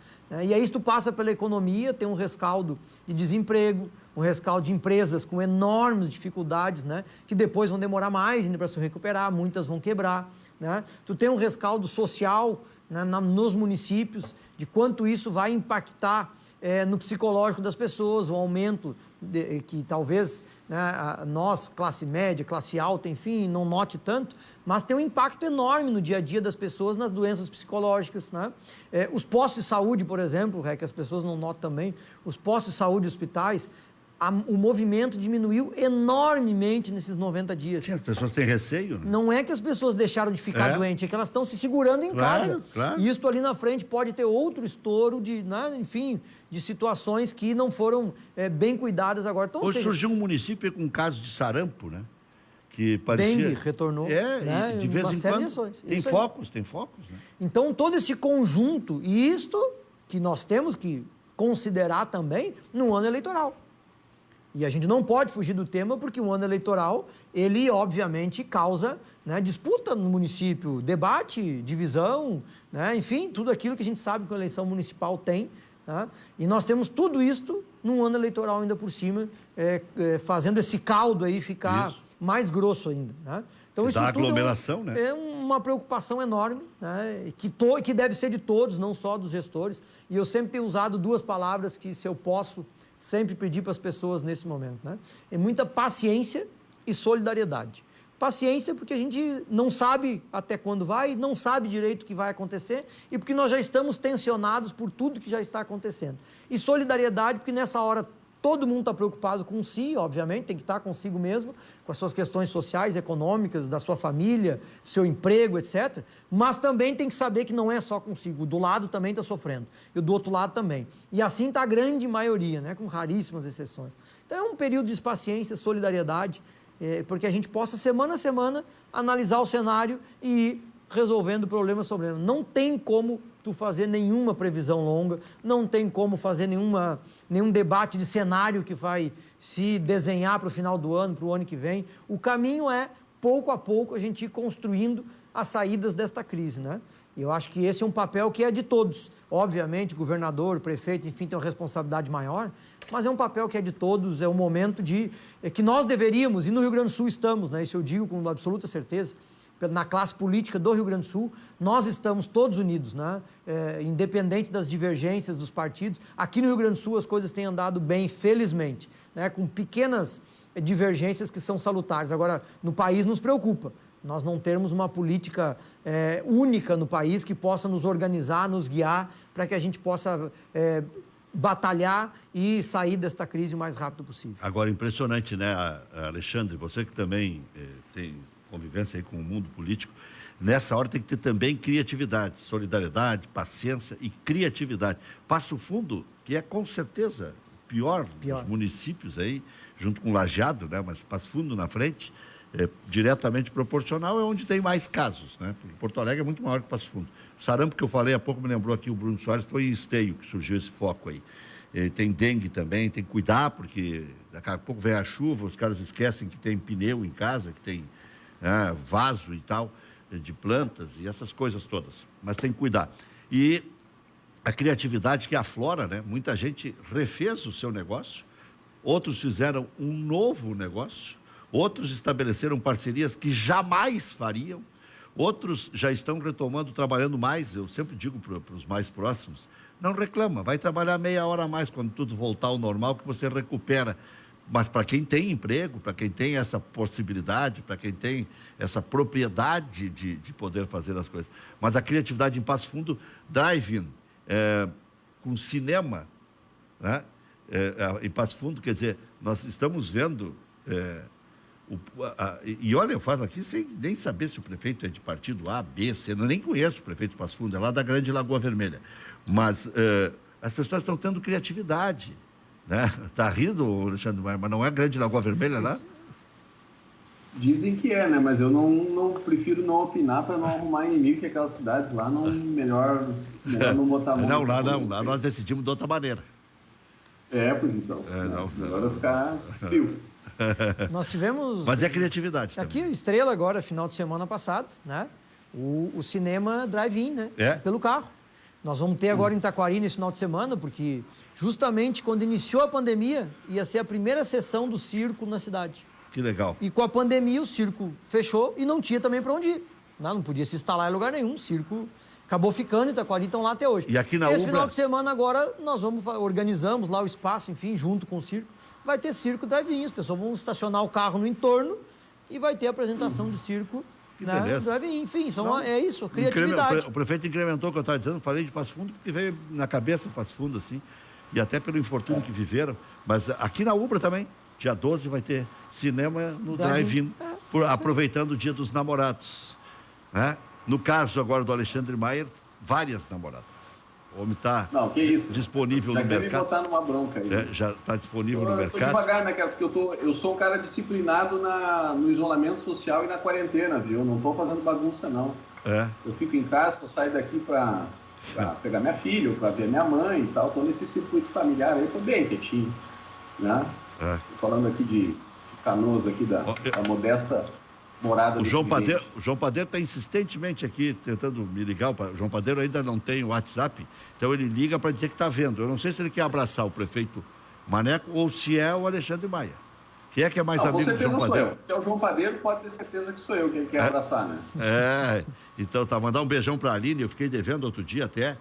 E aí isto passa pela economia, tem um rescaldo de desemprego, um rescaldo de empresas com enormes dificuldades, né, que depois vão demorar mais ainda para se recuperar, muitas vão quebrar, né? Tu tem um rescaldo social, né, nos municípios, de quanto isso vai impactar no psicológico das pessoas, o aumento que talvez, né, nós, classe média, classe alta, enfim, não note tanto, mas tem um impacto enorme no dia a dia das pessoas nas doenças psicológicas, né? Os postos de saúde, por exemplo, que as pessoas não notam também, os postos de saúde e hospitais, o movimento diminuiu enormemente nesses 90 dias. Sim, as pessoas têm receio, né? Não é que as pessoas deixaram de ficar doentes, é que elas estão se segurando em casa. Claro. E isto ali na frente pode ter outro estouro de, né, enfim, de situações que não foram bem cuidadas agora. Então, hoje surgiu um município com casos de sarampo, né? Que parecia... Dengue retornou. Né? De vez em quando tem focos, né? Então, todo este conjunto, e isto que nós temos que considerar também no ano eleitoral. E a gente não pode fugir do tema, porque o ano eleitoral, ele obviamente causa, né, disputa no município, debate, divisão, né, enfim, tudo aquilo que a gente sabe que a eleição municipal tem, né? E nós temos tudo isto num ano eleitoral ainda por cima, fazendo esse caldo aí ficar mais grosso ainda, né? Então, isso da tudo aglomeração, né? É uma preocupação enorme, né, que deve ser de todos, não só dos gestores. E eu sempre tenho usado duas palavras que, se eu posso sempre pedir para as pessoas nesse momento, né? É muita paciência e solidariedade. Paciência porque a gente não sabe até quando vai, não sabe direito o que vai acontecer e porque nós já estamos tensionados por tudo que já está acontecendo. E solidariedade porque nessa hora todo mundo está preocupado com si, obviamente, tem que estar consigo mesmo, com as suas questões sociais, econômicas, da sua família, seu emprego, etc. Mas também tem que saber que não é só consigo, o do lado também está sofrendo, e o do outro lado também. E assim está a grande maioria, né, com raríssimas exceções. Então é um período de paciência, solidariedade, porque a gente possa, semana a semana, analisar o cenário e ir resolvendo problemas sobre ele. Não tem como tu fazer nenhuma previsão longa, não tem como fazer nenhum debate de cenário que vai se desenhar para o final do ano, para o ano que vem. O caminho é, pouco a pouco, a gente ir construindo as saídas desta crise, né? E eu acho que esse é um papel que é de todos. Obviamente, o governador, o prefeito, enfim, tem uma responsabilidade maior, mas é um papel que é de todos, é um momento que nós deveríamos, e no Rio Grande do Sul estamos, né? Isso eu digo com absoluta certeza, na classe política do Rio Grande do Sul, nós estamos todos unidos, né? Independente das divergências dos partidos. Aqui no Rio Grande do Sul as coisas têm andado bem, felizmente, né? Com pequenas divergências que são salutares. Agora, no país nos preocupa nós não termos uma política única no país que possa nos organizar, nos guiar, para que a gente possa batalhar e sair desta crise o mais rápido possível. Agora, impressionante, né, Alexandre? Você que também tem convivência aí com o mundo político, nessa hora tem que ter também criatividade, solidariedade, paciência e criatividade. Passo Fundo, que é com certeza pior dos municípios aí, junto com Lajeado, né, mas Passo Fundo na frente, diretamente proporcional é onde tem mais casos, né? Porque Porto Alegre é muito maior que Passo Fundo. O sarampo que eu falei há pouco, me lembrou aqui o Bruno Soares, foi em Esteio que surgiu esse foco aí. Tem dengue também, tem que cuidar, porque daqui a pouco vem a chuva, os caras esquecem que tem pneu em casa, que tem vaso e tal, de plantas e essas coisas todas. Mas tem que cuidar. E a criatividade que aflora, né? Muita gente refez o seu negócio, outros fizeram um novo negócio, outros estabeleceram parcerias que jamais fariam, outros já estão retomando, trabalhando mais. Eu sempre digo para os mais próximos, não reclama, vai trabalhar meia hora a mais quando tudo voltar ao normal, que você recupera. Mas para quem tem emprego, para quem tem essa possibilidade, para quem tem essa propriedade de poder fazer as coisas. Mas a criatividade em Passo Fundo, drive-in, com cinema, né? Em Passo Fundo, quer dizer, nós estamos vendo... E olha, eu faço aqui sem nem saber se o prefeito é de partido A, B, C, eu nem conheço o prefeito de Passo Fundo, é lá da Grande Lagoa Vermelha. Mas as pessoas estão tendo criatividade, né? Está rindo, Alexandre Maia, mas não é Grande Lagoa Vermelha lá? Dizem que é, né? Mas eu não prefiro não opinar para não arrumar inimigo, que aquelas cidades lá, melhor não botar a mão. Lá nós decidimos de outra maneira. Pois então. Melhor eu ficar frio. Nós tivemos... Mas é criatividade aqui, também. Estrela agora, final de semana passado, né? O cinema drive-in, né? Pelo carro. Nós vamos ter agora em Taquari nesse final de semana, porque justamente quando iniciou a pandemia, ia ser a primeira sessão do circo na cidade. Que legal. E com a pandemia o circo fechou e não tinha também para onde ir. Não podia se instalar em lugar nenhum, o circo acabou ficando em Taquari, estão lá até hoje. E aqui na Esse Ubra... final de semana agora nós organizamos lá o espaço, enfim, junto com o circo. Vai ter circo drive-in, as pessoas vão estacionar o carro no entorno e vai ter a apresentação do circo, né, drive-in. Enfim, é isso, criatividade. O prefeito incrementou o que eu estava dizendo, falei de Passo Fundo, porque veio na cabeça Passo Fundo, assim, e até pelo infortúnio que viveram. Mas aqui na Ubra também, dia 12 vai ter cinema no drive-in, aproveitando o Dia dos Namorados, né? No caso agora do Alexandre Maia, várias namoradas. O homem está disponível no mercado. Já botar numa bronca aí. Já está disponível no mercado. Estou devagar, né, cara? Porque eu sou um cara disciplinado no isolamento social e na quarentena, viu? Não estou fazendo bagunça, não. Eu fico em casa, eu saio daqui para pegar minha filha, para ver minha mãe e tal. Estou nesse circuito familiar aí, estou bem quietinho, né? Tô falando aqui de Canoas, aqui da modesta morada. O João Padeiro está insistentemente aqui tentando me ligar. O João Padeiro ainda não tem o WhatsApp, então ele liga para dizer que está vendo. Eu não sei se ele quer abraçar o prefeito Maneco ou se é o Alexandre Maia. Quem é que é mais amigo do João Padeiro? Se é o João Padeiro, pode ter certeza que sou eu que ele quer abraçar, né? Então tá, mandar um beijão para a Aline, eu fiquei devendo outro dia até.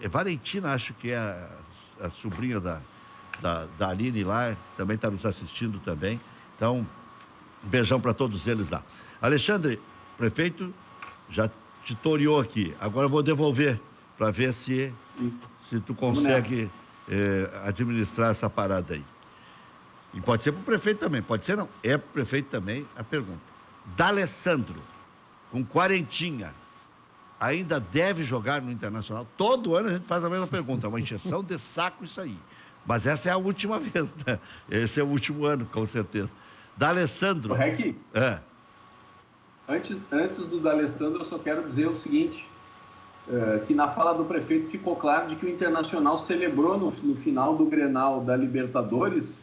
Valentina, acho que é a sobrinha da Aline lá, também está nos assistindo também. Então, um beijão para todos eles lá. Alexandre, prefeito já te toreou aqui. Agora eu vou devolver para ver se tu consegue administrar essa parada aí. E pode ser para o prefeito também, pode ser não. É para o prefeito também a pergunta. D'Alessandro, com quarentinha, ainda deve jogar no Internacional? Todo ano a gente faz a mesma pergunta, é uma encheção de saco isso aí. Mas essa é a última vez, né? Esse é o último ano, com certeza. D'Alessandro. Rec? Antes do D'Alessandro, eu só quero dizer o seguinte, que na fala do prefeito ficou claro de que o Internacional celebrou no final do Grenal da Libertadores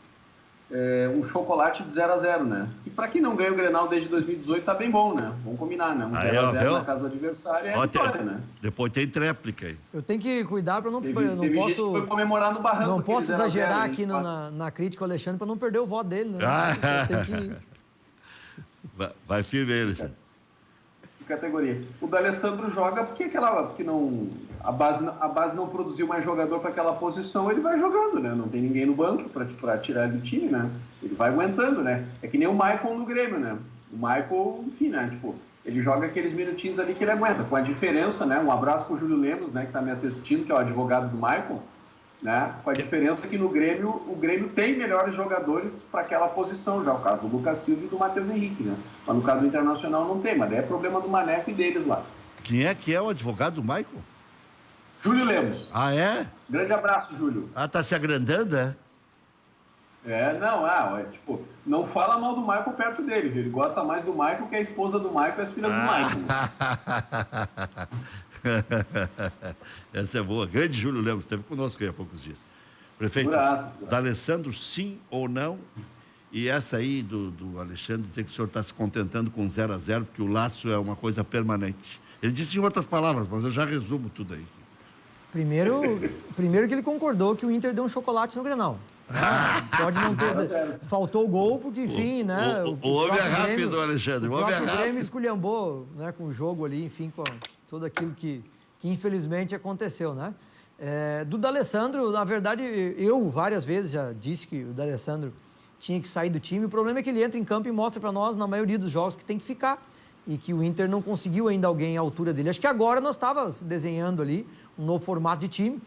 um chocolate de 0-0, né? E para quem não ganha o Grenal desde 2018, tá bem bom, né? Vamos combinar, né? 0-0 na casa do adversário é vitória, né? Depois tem tréplica aí. Eu tenho que cuidar para não... Teve gente que foi comemorar no barranco. Não posso exagerar aqui na crítica ao Alexandre para não perder o voto dele, né? Tem que... Vai firme ele, Alexandre. Categoria. O D'Alessandro joga porque a base não produziu mais jogador para aquela posição, ele vai jogando, né? Não tem ninguém no banco para tirar ele do time, né? Ele vai aguentando, né? É que nem o Michael no Grêmio, né? O Michael, enfim, né? Tipo, ele joga aqueles minutinhos ali que ele aguenta, com a diferença, né? Um abraço pro Júlio Lemos, né? Que tá me assistindo, que é o advogado do Michael, né? Com a diferença que no Grêmio, o Grêmio tem melhores jogadores para aquela posição, já o caso do Lucas Silva e do Matheus Henrique, né? Mas no caso do Internacional não tem, mas daí é problema do Maneco e deles lá. Quem é que é o advogado do Michael? Júlio Lemos. Ah, é? Grande abraço, Júlio. Ah, tá se agrandando, é? Tipo, não fala mal do Michael perto dele, viu? Ele gosta mais do Michael que a esposa do Michael e as filhas do Michael. Essa é boa. Grande Júlio Lemos, esteve conosco aí há poucos dias. Prefeito, D'Alessandro, sim ou não? E essa aí do Alexandre dizer que o senhor está se contentando com 0-0, porque o laço é uma coisa permanente. Ele disse em outras palavras, mas eu já resumo tudo aí. Primeiro que ele concordou que o Inter deu um chocolate no Grenal. Pode não ter... Faltou o gol, porque, enfim, né? O homem é rápido, Alexandre. O homem é rápido. O Grêmio esculhambou, né, com o jogo ali, enfim, com tudo aquilo que infelizmente aconteceu, né? Do D'Alessandro, na verdade, eu várias vezes já disse que o D'Alessandro tinha que sair do time. O problema é que ele entra em campo e mostra para nós, na maioria dos jogos, que tem que ficar. E que o Inter não conseguiu ainda alguém à altura dele. Acho que agora nós estávamos desenhando ali um novo formato de time,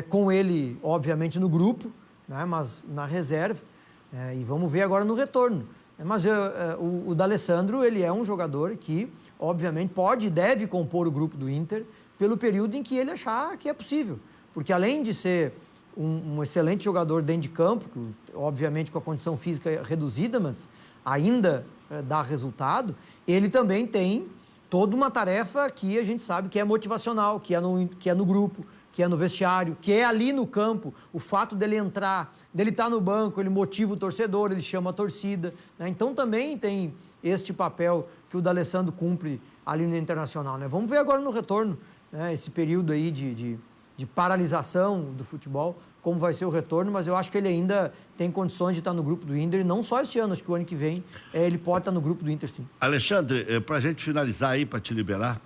com ele, obviamente, no grupo, né, mas na reserva, e vamos ver agora no retorno. Mas o D'Alessandro, ele é um jogador que, obviamente, pode e deve compor o grupo do Inter pelo período em que ele achar que é possível. Porque além de ser um excelente jogador dentro de campo, obviamente com a condição física reduzida, mas ainda dá resultado, ele também tem toda uma tarefa que a gente sabe que é motivacional, que é no grupo, que é no vestiário, que é ali no campo. O fato dele entrar, dele estar no banco, ele motiva o torcedor, ele chama a torcida, né? Então também tem este papel que o D'Alessandro cumpre ali no Internacional, né? Vamos ver agora no retorno, né, esse período aí de paralisação do futebol, como vai ser o retorno, mas eu acho que ele ainda tem condições de estar no grupo do Inter, e não só este ano, acho que o ano que vem ele pode estar no grupo do Inter, sim. Alexandre, para a gente finalizar aí, para te liberar,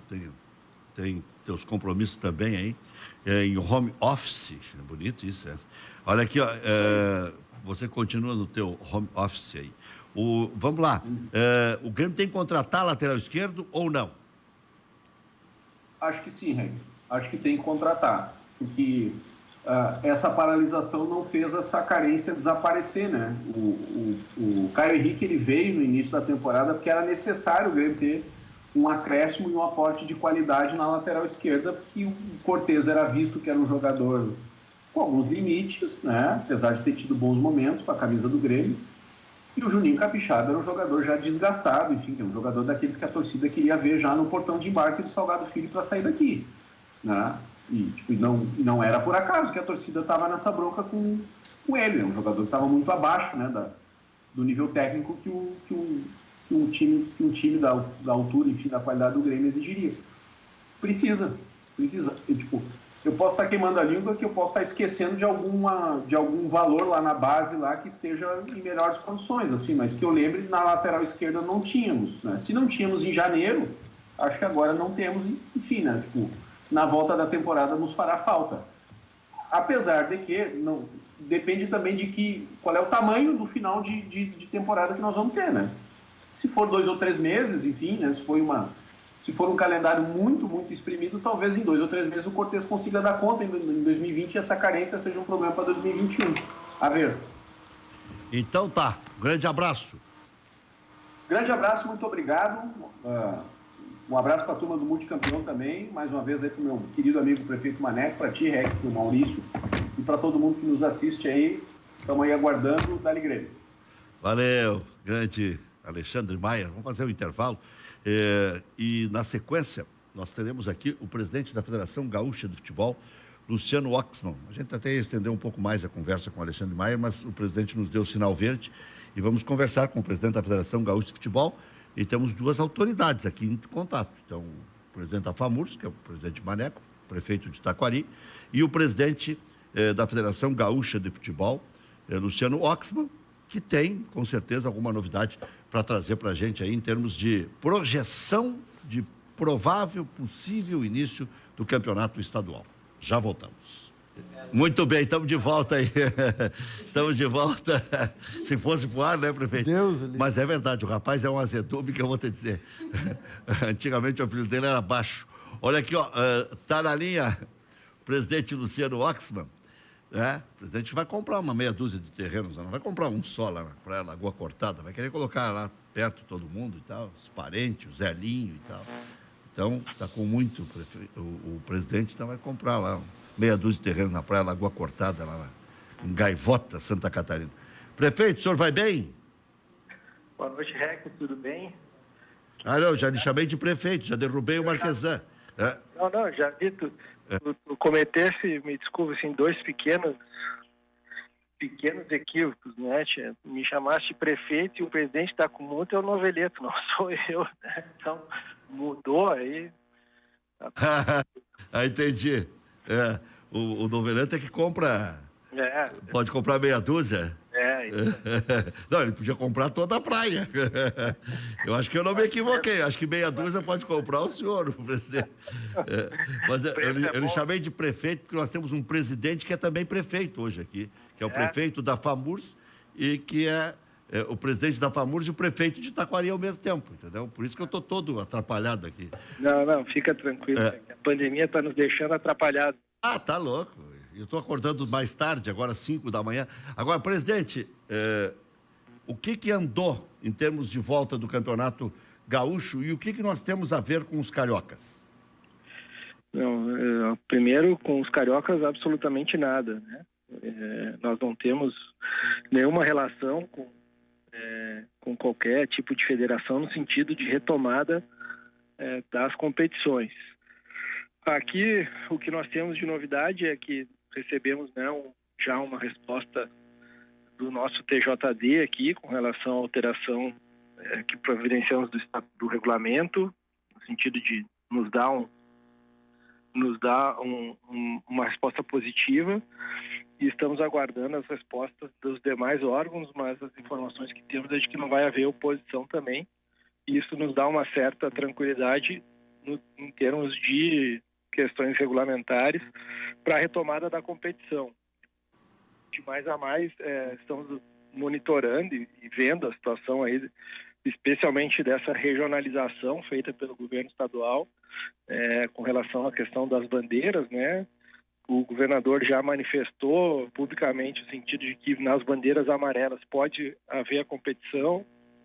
tem teus compromissos também aí, em home office, é bonito isso, é? Olha aqui, ó, você continua no teu home office aí. Vamos lá, o Grêmio tem que contratar lateral esquerdo ou não? Acho que sim, Reg. Acho que tem que contratar, porque essa paralisação não fez essa carência desaparecer, né? O Caio Henrique, ele veio no início da temporada porque era necessário o Grêmio ter um acréscimo e um aporte de qualidade na lateral esquerda, porque o Cortez era visto que era um jogador com alguns limites, né? Apesar de ter tido bons momentos com a camisa do Grêmio, e o Juninho Capixaba era um jogador já desgastado, enfim, um jogador daqueles que a torcida queria ver já no portão de embarque do Salgado Filho para sair daqui, né? E não era por acaso que a torcida estava nessa bronca com ele, né? Um jogador que estava muito abaixo, né, do nível técnico que um time da altura, enfim, da qualidade do Grêmio exigiria. Precisa. Eu posso estar queimando a língua, que eu posso estar esquecendo de algum valor lá na base lá que esteja em melhores condições, assim, mas que eu lembre, na lateral esquerda não tínhamos, né? Se não tínhamos em janeiro, acho que agora não temos, enfim, né? Na volta da temporada nos fará falta. Apesar de que depende também qual é o tamanho do final de temporada que nós vamos ter, né? Se for 2 ou 3 meses, enfim, né? Se for um calendário muito, muito exprimido, talvez em 2 ou 3 meses o Cortez consiga dar conta em 2020 e essa carência seja um problema para 2021. A ver. Então tá. Grande abraço. Grande abraço, muito obrigado. Um abraço para a turma do Multicampeão também, mais uma vez aí para o meu querido amigo prefeito Maneco, para ti, Rec, para o Maurício e para todo mundo que nos assiste aí. Estamos aí aguardando o Dali Grêmio. Valeu, grande Alexandre Maia. Vamos fazer um intervalo. E na sequência, nós teremos aqui o presidente da Federação Gaúcha de Futebol, Luciano Oxman. A gente até estendeu um pouco mais a conversa com o Alexandre Maia, mas o presidente nos deu o sinal verde e vamos conversar com o presidente da Federação Gaúcha de Futebol e temos duas autoridades aqui em contato. Então, o presidente da FAMURS, que é o presidente Maneco, prefeito de Taquari, e o presidente da Federação Gaúcha de Futebol, Luciano Oxman, que tem, com certeza, alguma novidade para trazer para a gente aí em termos de projeção de provável, possível início do campeonato estadual. Já voltamos. Muito bem, estamos de volta aí. Estamos de volta. Se fosse pro ar, né, prefeito? Deus, mas é verdade, o rapaz é um azedume que eu vou te dizer. Antigamente o apelido dele era Baixo. Olha aqui, ó, tá na linha o presidente Luciano Oxman. O presidente vai comprar uma meia dúzia de terrenos, não vai comprar um só lá na Praia Lagoa Cortada, vai querer colocar lá perto de todo mundo e tal, os parentes, o Zelinho e tal. Então, está com muito, o presidente então vai comprar lá meia dúzia de terrenos na Praia Lagoa Cortada, lá em Gaivota, Santa Catarina. Prefeito, o senhor vai bem? Boa noite, Rec, tudo bem? Não, já lhe chamei de prefeito, já derrubei o Marquesan. Não, já vi, tu cometesse, me desculpa, assim, dois pequenos equívocos, né, tia? Me chamaste de prefeito e o presidente está com multa, é o Noveleto, não sou eu, né? Então, mudou aí. Entendi. O Noveleto é que compra... Pode comprar meia dúzia? Isso. Não, ele podia comprar toda a praia. Eu acho que eu não me equivoquei. Acho que meia dúzia pode comprar o senhor, o presidente. Mas eu lhe chamei de prefeito porque nós temos um presidente que é também prefeito hoje aqui, que é o prefeito da FAMURS e que é o presidente da FAMURS e o prefeito de Taquari ao mesmo tempo, entendeu? Por isso que eu estou todo atrapalhado aqui. Não, fica tranquilo. A pandemia está nos deixando atrapalhados. Tá louco. Eu estou acordando mais tarde, agora 5 da manhã. Agora, presidente, o que andou em termos de volta do campeonato gaúcho e o que nós temos a ver com os cariocas? Não, primeiro, com os cariocas, absolutamente nada, né? Nós não temos nenhuma relação com qualquer tipo de federação no sentido de retomada das competições. Aqui, o que nós temos de novidade é que recebemos, né, já uma resposta do nosso TJD aqui com relação à alteração que providenciamos do regulamento, no sentido de nos dar uma resposta positiva, e estamos aguardando as respostas dos demais órgãos, mas as informações que temos é de que não vai haver oposição também, e isso nos dá uma certa tranquilidade em termos de questões regulamentares para a retomada da competição. De mais a mais, estamos monitorando e vendo a situação aí, especialmente dessa regionalização feita pelo governo estadual, com relação à questão das bandeiras, né? O governador já manifestou publicamente o sentido de que nas bandeiras amarelas pode haver a competição,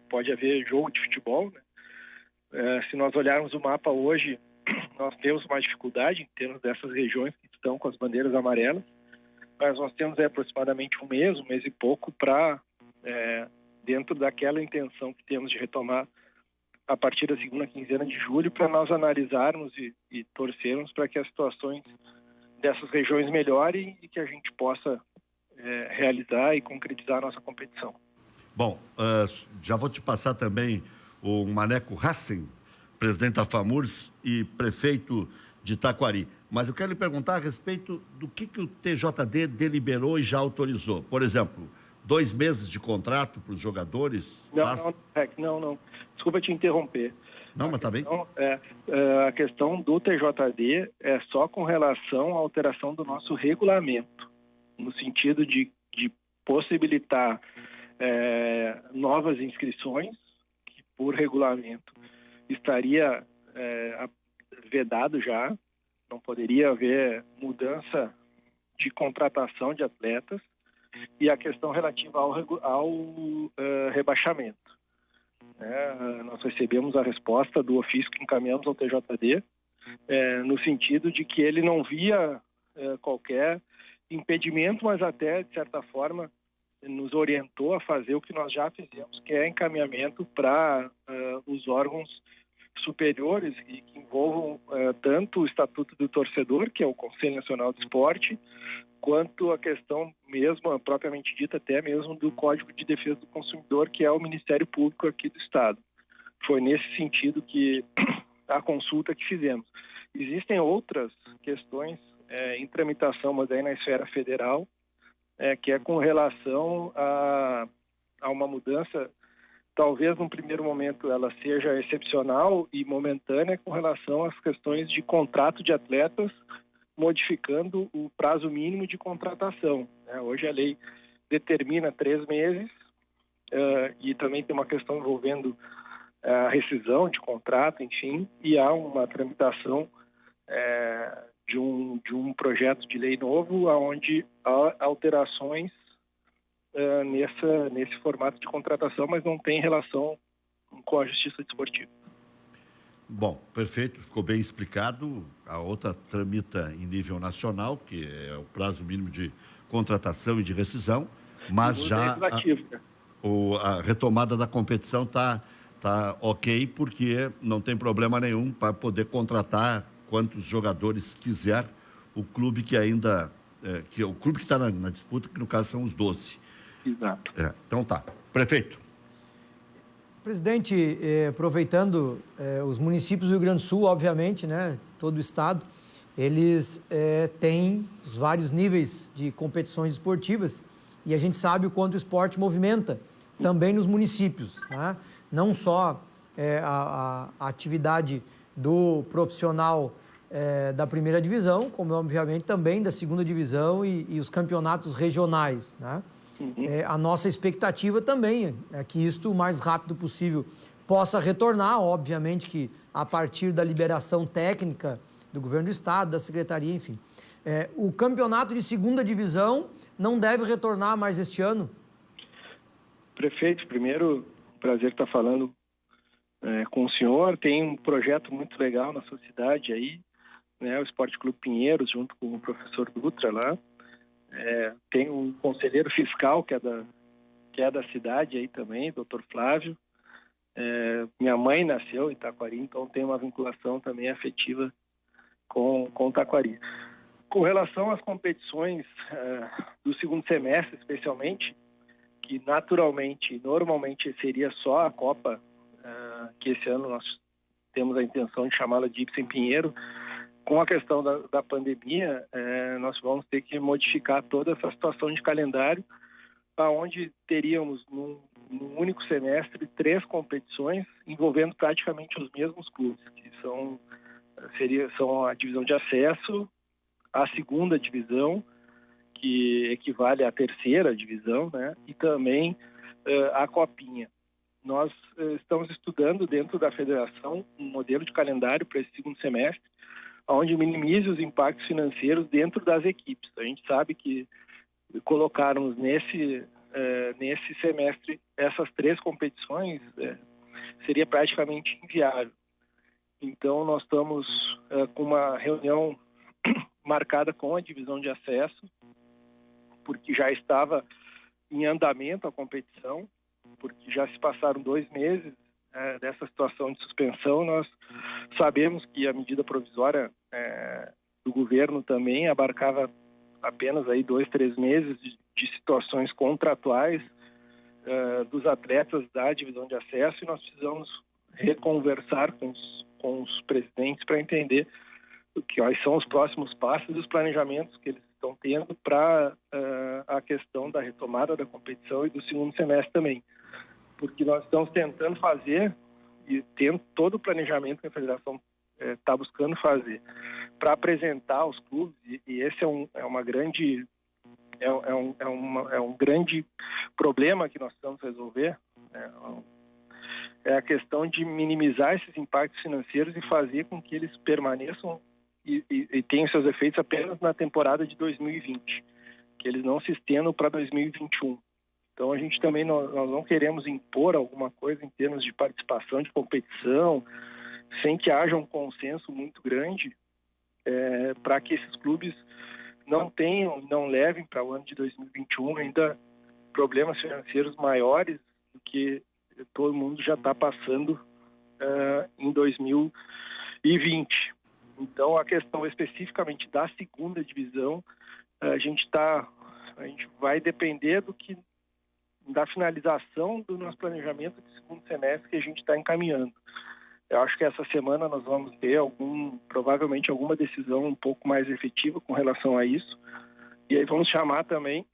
pode haver jogo de futebol, né? Se nós olharmos o mapa hoje, nós temos uma dificuldade em termos dessas regiões que estão com as bandeiras amarelas, mas nós temos aproximadamente um mês e pouco para, dentro daquela intenção que temos de retomar a partir da segunda quinzena de julho, para nós analisarmos e torcermos para que as situações dessas regiões melhorem e que a gente possa realizar e concretizar a nossa competição. Bom, já vou te passar também o Maneco Hassen, presidente da FAMURS e prefeito de Taquari. Mas eu quero lhe perguntar a respeito do que o TJD deliberou e já autorizou. Por exemplo, 2 meses de contrato para os jogadores? Não. Desculpa te interromper. Não, mas está bem. A questão do TJD é só com relação à alteração do nosso regulamento, no sentido de possibilitar novas inscrições, que por regulamento estaria vedado já, não poderia haver mudança de contratação de atletas, e a questão relativa ao rebaixamento. Nós recebemos a resposta do ofício que encaminhamos ao TJD, no sentido de que ele não via qualquer impedimento, mas até, de certa forma, nos orientou a fazer o que nós já fizemos, que é encaminhamento para os órgãos superiores e que envolvam tanto o Estatuto do Torcedor, que é o Conselho Nacional de Esporte, quanto a questão mesmo, propriamente dita, até mesmo do Código de Defesa do Consumidor, que é o Ministério Público aqui do Estado. Foi nesse sentido que a consulta que fizemos. Existem outras questões em tramitação, mas aí na esfera federal, que é com relação a uma mudança, talvez num primeiro momento ela seja excepcional e momentânea com relação às questões de contrato de atletas, modificando o prazo mínimo de contratação. Hoje a lei determina 3 meses e também tem uma questão envolvendo a rescisão de contrato, enfim, e há uma tramitação de um projeto de lei novo, onde há alterações nesse formato de contratação, mas não tem relação com a justiça desportiva. Bom, perfeito, ficou bem explicado. A outra tramita em nível nacional, que é o prazo mínimo de contratação e de rescisão, mas já a retomada da competição está ok, porque não tem problema nenhum para poder contratar quantos jogadores quiser o clube que ainda, o clube que está na disputa, que no caso são os 12. Exato. Então tá. Prefeito. Presidente, aproveitando, os municípios do Rio Grande do Sul, obviamente, né, todo o estado, eles têm os vários níveis de competições esportivas e a gente sabe o quanto o esporte movimenta também nos municípios, né? Não só a atividade do profissional da primeira divisão, como obviamente também da segunda divisão e os campeonatos regionais, né? A nossa expectativa também é que isto, o mais rápido possível, possa retornar, obviamente que a partir da liberação técnica do governo do estado, da secretaria, enfim. O campeonato de segunda divisão não deve retornar mais este ano? Prefeito, primeiro, prazer estar falando com o senhor. Tem um projeto muito legal na sua cidade aí, né, o Esporte Clube Pinheiros, junto com o professor Dutra lá. Tem um conselheiro fiscal que é da cidade aí também, doutor Flávio. Minha mãe nasceu em Taquari, então tem uma vinculação também afetiva com Taquari. Com relação às competições do segundo semestre, especialmente, que normalmente seria só a Copa, que esse ano nós temos a intenção de chamá-la de Ibsen Pinheiro. Com a questão da pandemia, nós vamos ter que modificar toda essa situação de calendário, onde teríamos num único semestre 3 competições envolvendo praticamente os mesmos clubes, que são a divisão de acesso, a segunda divisão, que equivale à terceira divisão, né? E também a Copinha. Nós estamos estudando dentro da federação um modelo de calendário para esse segundo semestre, onde minimize os impactos financeiros dentro das equipes. A gente sabe que colocarmos nesse semestre essas 3 competições seria praticamente inviável. Então, nós estamos com uma reunião marcada com a divisão de acesso, porque já estava em andamento a competição, porque já se passaram 2 meses dessa situação de suspensão. Nós sabemos que a medida provisória do governo também abarcava apenas aí 2-3 meses de situações contratuais dos atletas da divisão de acesso, e nós precisamos reconversar com os presidentes para entender quais são os próximos passos e os planejamentos que eles estão tendo para a questão da retomada da competição e do segundo semestre também. Porque nós estamos tentando fazer e tendo todo o planejamento que a federação está buscando fazer para apresentar aos clubes, e esse é um grande problema que nós precisamos resolver, é a questão de minimizar esses impactos financeiros e fazer com que eles permaneçam e tenham seus efeitos apenas na temporada de 2020, que eles não se estendam para 2021. Então, a gente também, nós não queremos impor alguma coisa em termos de participação de competição, sem que haja um consenso muito grande, para que esses clubes não levem para o ano de 2021 ainda problemas financeiros maiores do que todo mundo já está passando em 2020. Então, a questão especificamente da segunda divisão, a gente vai depender da finalização do nosso planejamento de segundo semestre que a gente está encaminhando. Eu acho que essa semana nós vamos ter provavelmente alguma decisão um pouco mais efetiva com relação a isso. E aí vamos chamar também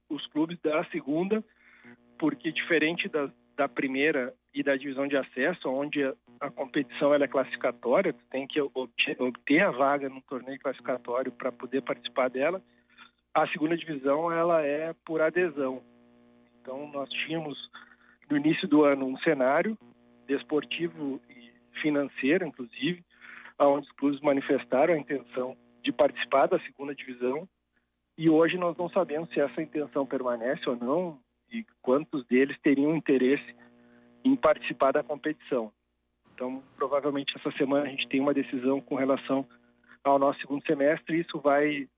os clubes da segunda, porque diferente da primeira e da divisão de acesso, onde a competição ela é classificatória, tu tem que obter a vaga no torneio classificatório para poder participar dela, a segunda divisão ela é por adesão. Então nós tínhamos no início do ano um cenário desportivo e financeiro, inclusive, onde os clubes manifestaram a intenção de participar da segunda divisão, e hoje nós não sabemos se essa intenção permanece ou não e quantos deles teriam interesse em participar da competição. Então, provavelmente essa semana a gente tem uma decisão com relação ao nosso segundo semestre e isso vai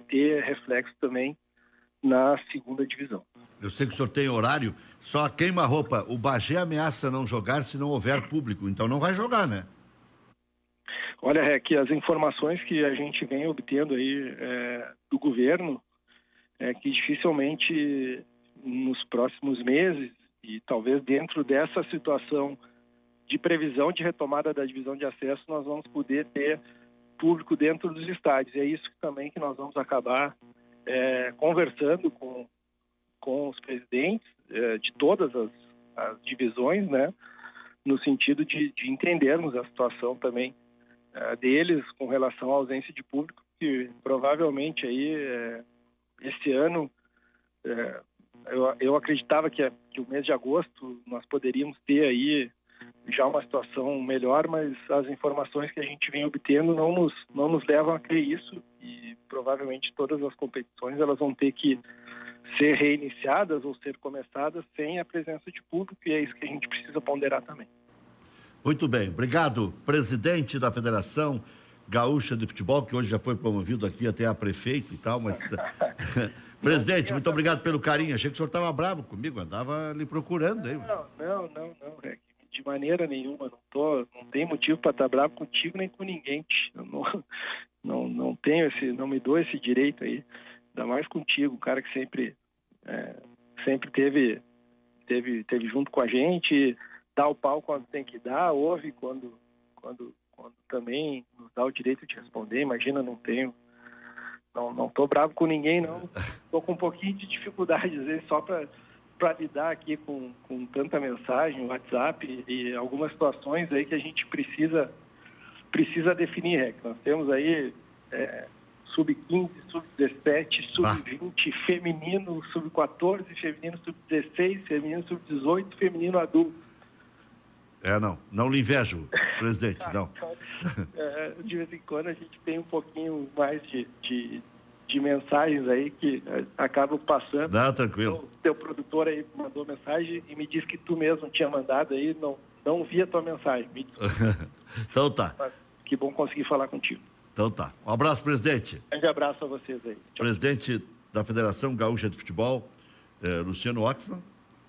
ter reflexo também na segunda divisão. Eu sei que o senhor tem horário, só queima-roupa. O Bagé ameaça não jogar se não houver público, então não vai jogar, né? Olha, Rec, as informações que a gente vem obtendo aí do governo é que dificilmente nos próximos meses e talvez dentro dessa situação de previsão de retomada da divisão de acesso, nós vamos poder ter público dentro dos estádios. E é isso também que nós vamos acabar conversando com os presidentes de todas as divisões, né, no sentido de entendermos a situação também deles com relação à ausência de público, que provavelmente aí esse ano eu acreditava que o mês de agosto nós poderíamos ter aí já uma situação melhor, mas as informações que a gente vem obtendo não nos levam a crer isso e provavelmente todas as competições elas vão ter que ser reiniciadas ou ser começadas sem a presença de público e é isso que a gente precisa ponderar também. Muito bem, obrigado, presidente da Federação Gaúcha de Futebol, que hoje já foi promovido aqui até a prefeito e tal, mas... Presidente, muito obrigado pelo carinho. Achei que o senhor estava bravo comigo, andava lhe procurando aí. Não, Rec, de maneira nenhuma. Não tem motivo para estar bravo contigo nem com ninguém. Eu não tenho não me dou esse direito aí. Ainda mais contigo, um cara que sempre teve junto com a gente, dá o pau quando tem que dar, ouve quando também nos dá o direito de responder. Imagina, não estou bravo com ninguém, não. Estou com um pouquinho de dificuldade, às vezes, só para lidar aqui com tanta mensagem, WhatsApp e algumas situações aí que a gente precisa definir, Rec. Nós temos aí sub-15, sub-17, sub-20, feminino, sub-14, feminino, sub-16, feminino, sub-18, feminino adulto. Não lhe invejo, presidente, não. De vez em quando a gente tem um pouquinho mais de mensagens aí que acabam passando. Não, tranquilo. O teu produtor aí mandou mensagem e me disse que tu mesmo tinha mandado aí, não vi a tua mensagem. Me Então tá. Mas que bom conseguir falar contigo. Então tá. Um abraço, presidente. Grande abraço a vocês aí. Tchau. Presidente da Federação Gaúcha de Futebol, Luciano Oxman,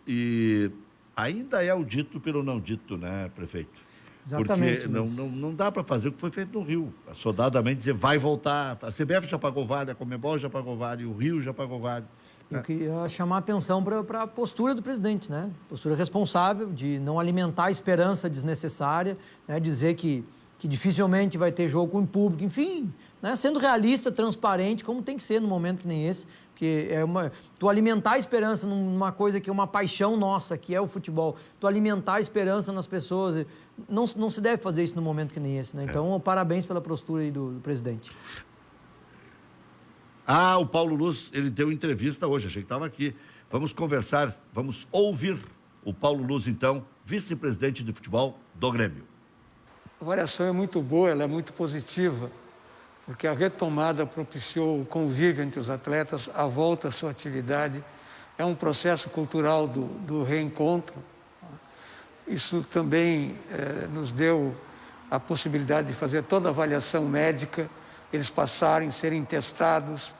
e ainda é o dito pelo não dito, né, prefeito? Exatamente. Porque não dá para fazer o que foi feito no Rio. Assodadamente dizer, vai voltar. A CBF já pagou vale, a Conmebol já pagou vale, o Rio já pagou vale. Eu queria chamar a atenção para a postura do presidente, né? Postura responsável de não alimentar a esperança desnecessária, né? Dizer que dificilmente vai ter jogo em público, enfim, né? Sendo realista, transparente, como tem que ser num momento que nem esse, porque tu alimentar a esperança numa coisa que é uma paixão nossa, que é o futebol, tu alimentar a esperança nas pessoas, não se deve fazer isso num momento que nem esse, né? Então, parabéns pela postura aí do presidente. O Paulo Luz, ele deu entrevista hoje, achei que estava aqui. Vamos conversar, vamos ouvir o Paulo Luz, então, vice-presidente de futebol do Grêmio. A avaliação é muito boa, ela é muito positiva, porque a retomada propiciou o convívio entre os atletas, a volta à sua atividade, é um processo cultural do reencontro. Isso também nos deu a possibilidade de fazer toda a avaliação médica, eles passarem, serem testados,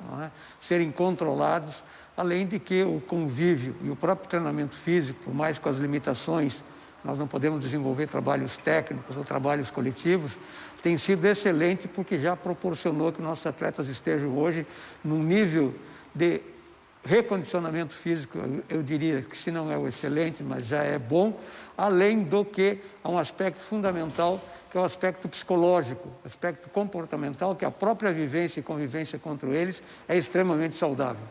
serem controlados, além de que o convívio e o próprio treinamento físico, por mais com as limitações nós não podemos desenvolver trabalhos técnicos ou trabalhos coletivos, tem sido excelente porque já proporcionou que nossos atletas estejam hoje num nível de recondicionamento físico, eu diria que se não é o excelente, mas já é bom, além do que há um aspecto fundamental, que é o aspecto psicológico, aspecto comportamental, que a própria vivência e convivência contra eles é extremamente saudável.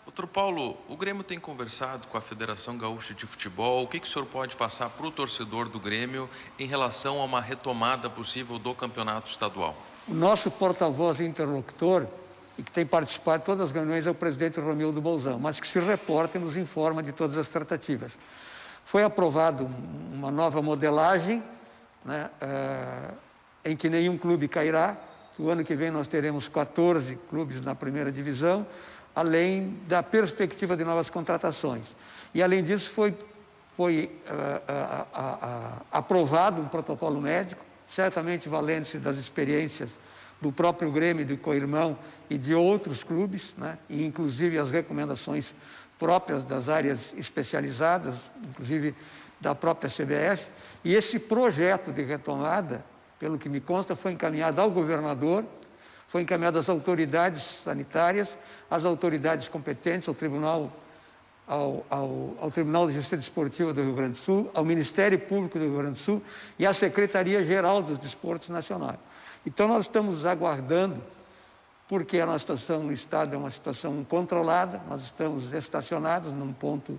Doutor Paulo, o Grêmio tem conversado com a Federação Gaúcha de Futebol. O que o senhor pode passar para o torcedor do Grêmio em relação a uma retomada possível do campeonato estadual? O nosso porta-voz interlocutor, e que tem participado de todas as reuniões, é o presidente Romildo Bolzão, mas que se reporta e nos informa de todas as tratativas. Foi aprovado uma nova modelagem, né, em que nenhum clube cairá, que o ano que vem nós teremos 14 clubes na primeira divisão, além da perspectiva de novas contratações. E, além disso, foi aprovado um protocolo médico, certamente valendo-se das experiências do próprio Grêmio, do Coirmão e de outros clubes, né? E inclusive as recomendações próprias das áreas especializadas, inclusive da própria CBF. E esse projeto de retomada, pelo que me consta, foi encaminhado ao governador, foi encaminhado às autoridades sanitárias, às autoridades competentes, ao Tribunal de Justiça Desportiva do Rio Grande do Sul, ao Ministério Público do Rio Grande do Sul e à Secretaria-Geral dos Desportos Nacionais. Então, nós estamos aguardando, porque a nossa situação no Estado é uma situação controlada, nós estamos estacionados num ponto,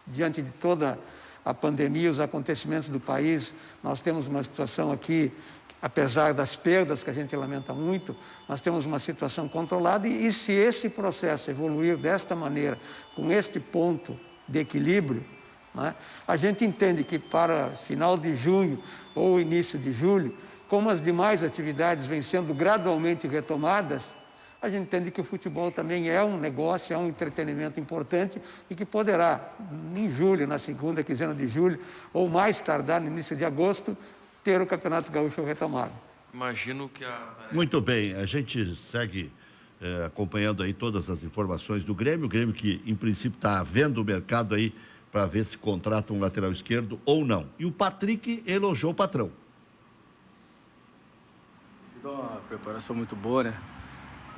diante de toda a pandemia, os acontecimentos do país, nós temos uma situação aqui, apesar das perdas que a gente lamenta muito, nós temos uma situação controlada e se esse processo evoluir desta maneira, com este ponto de equilíbrio, né, a gente entende que para final de junho ou início de julho, como as demais atividades vêm sendo gradualmente retomadas, a gente entende que o futebol também é um negócio, é um entretenimento importante e que poderá, em julho, na segunda quinzena de julho, ou mais tardar no início de agosto, ter o Campeonato Gaúcho retomado. Imagino que Muito bem, a gente segue acompanhando aí todas as informações do Grêmio. O Grêmio que, em princípio, está vendo o mercado aí para ver se contrata um lateral esquerdo ou não. E o Patrick elogiou o patrão. Sido uma preparação muito boa, né?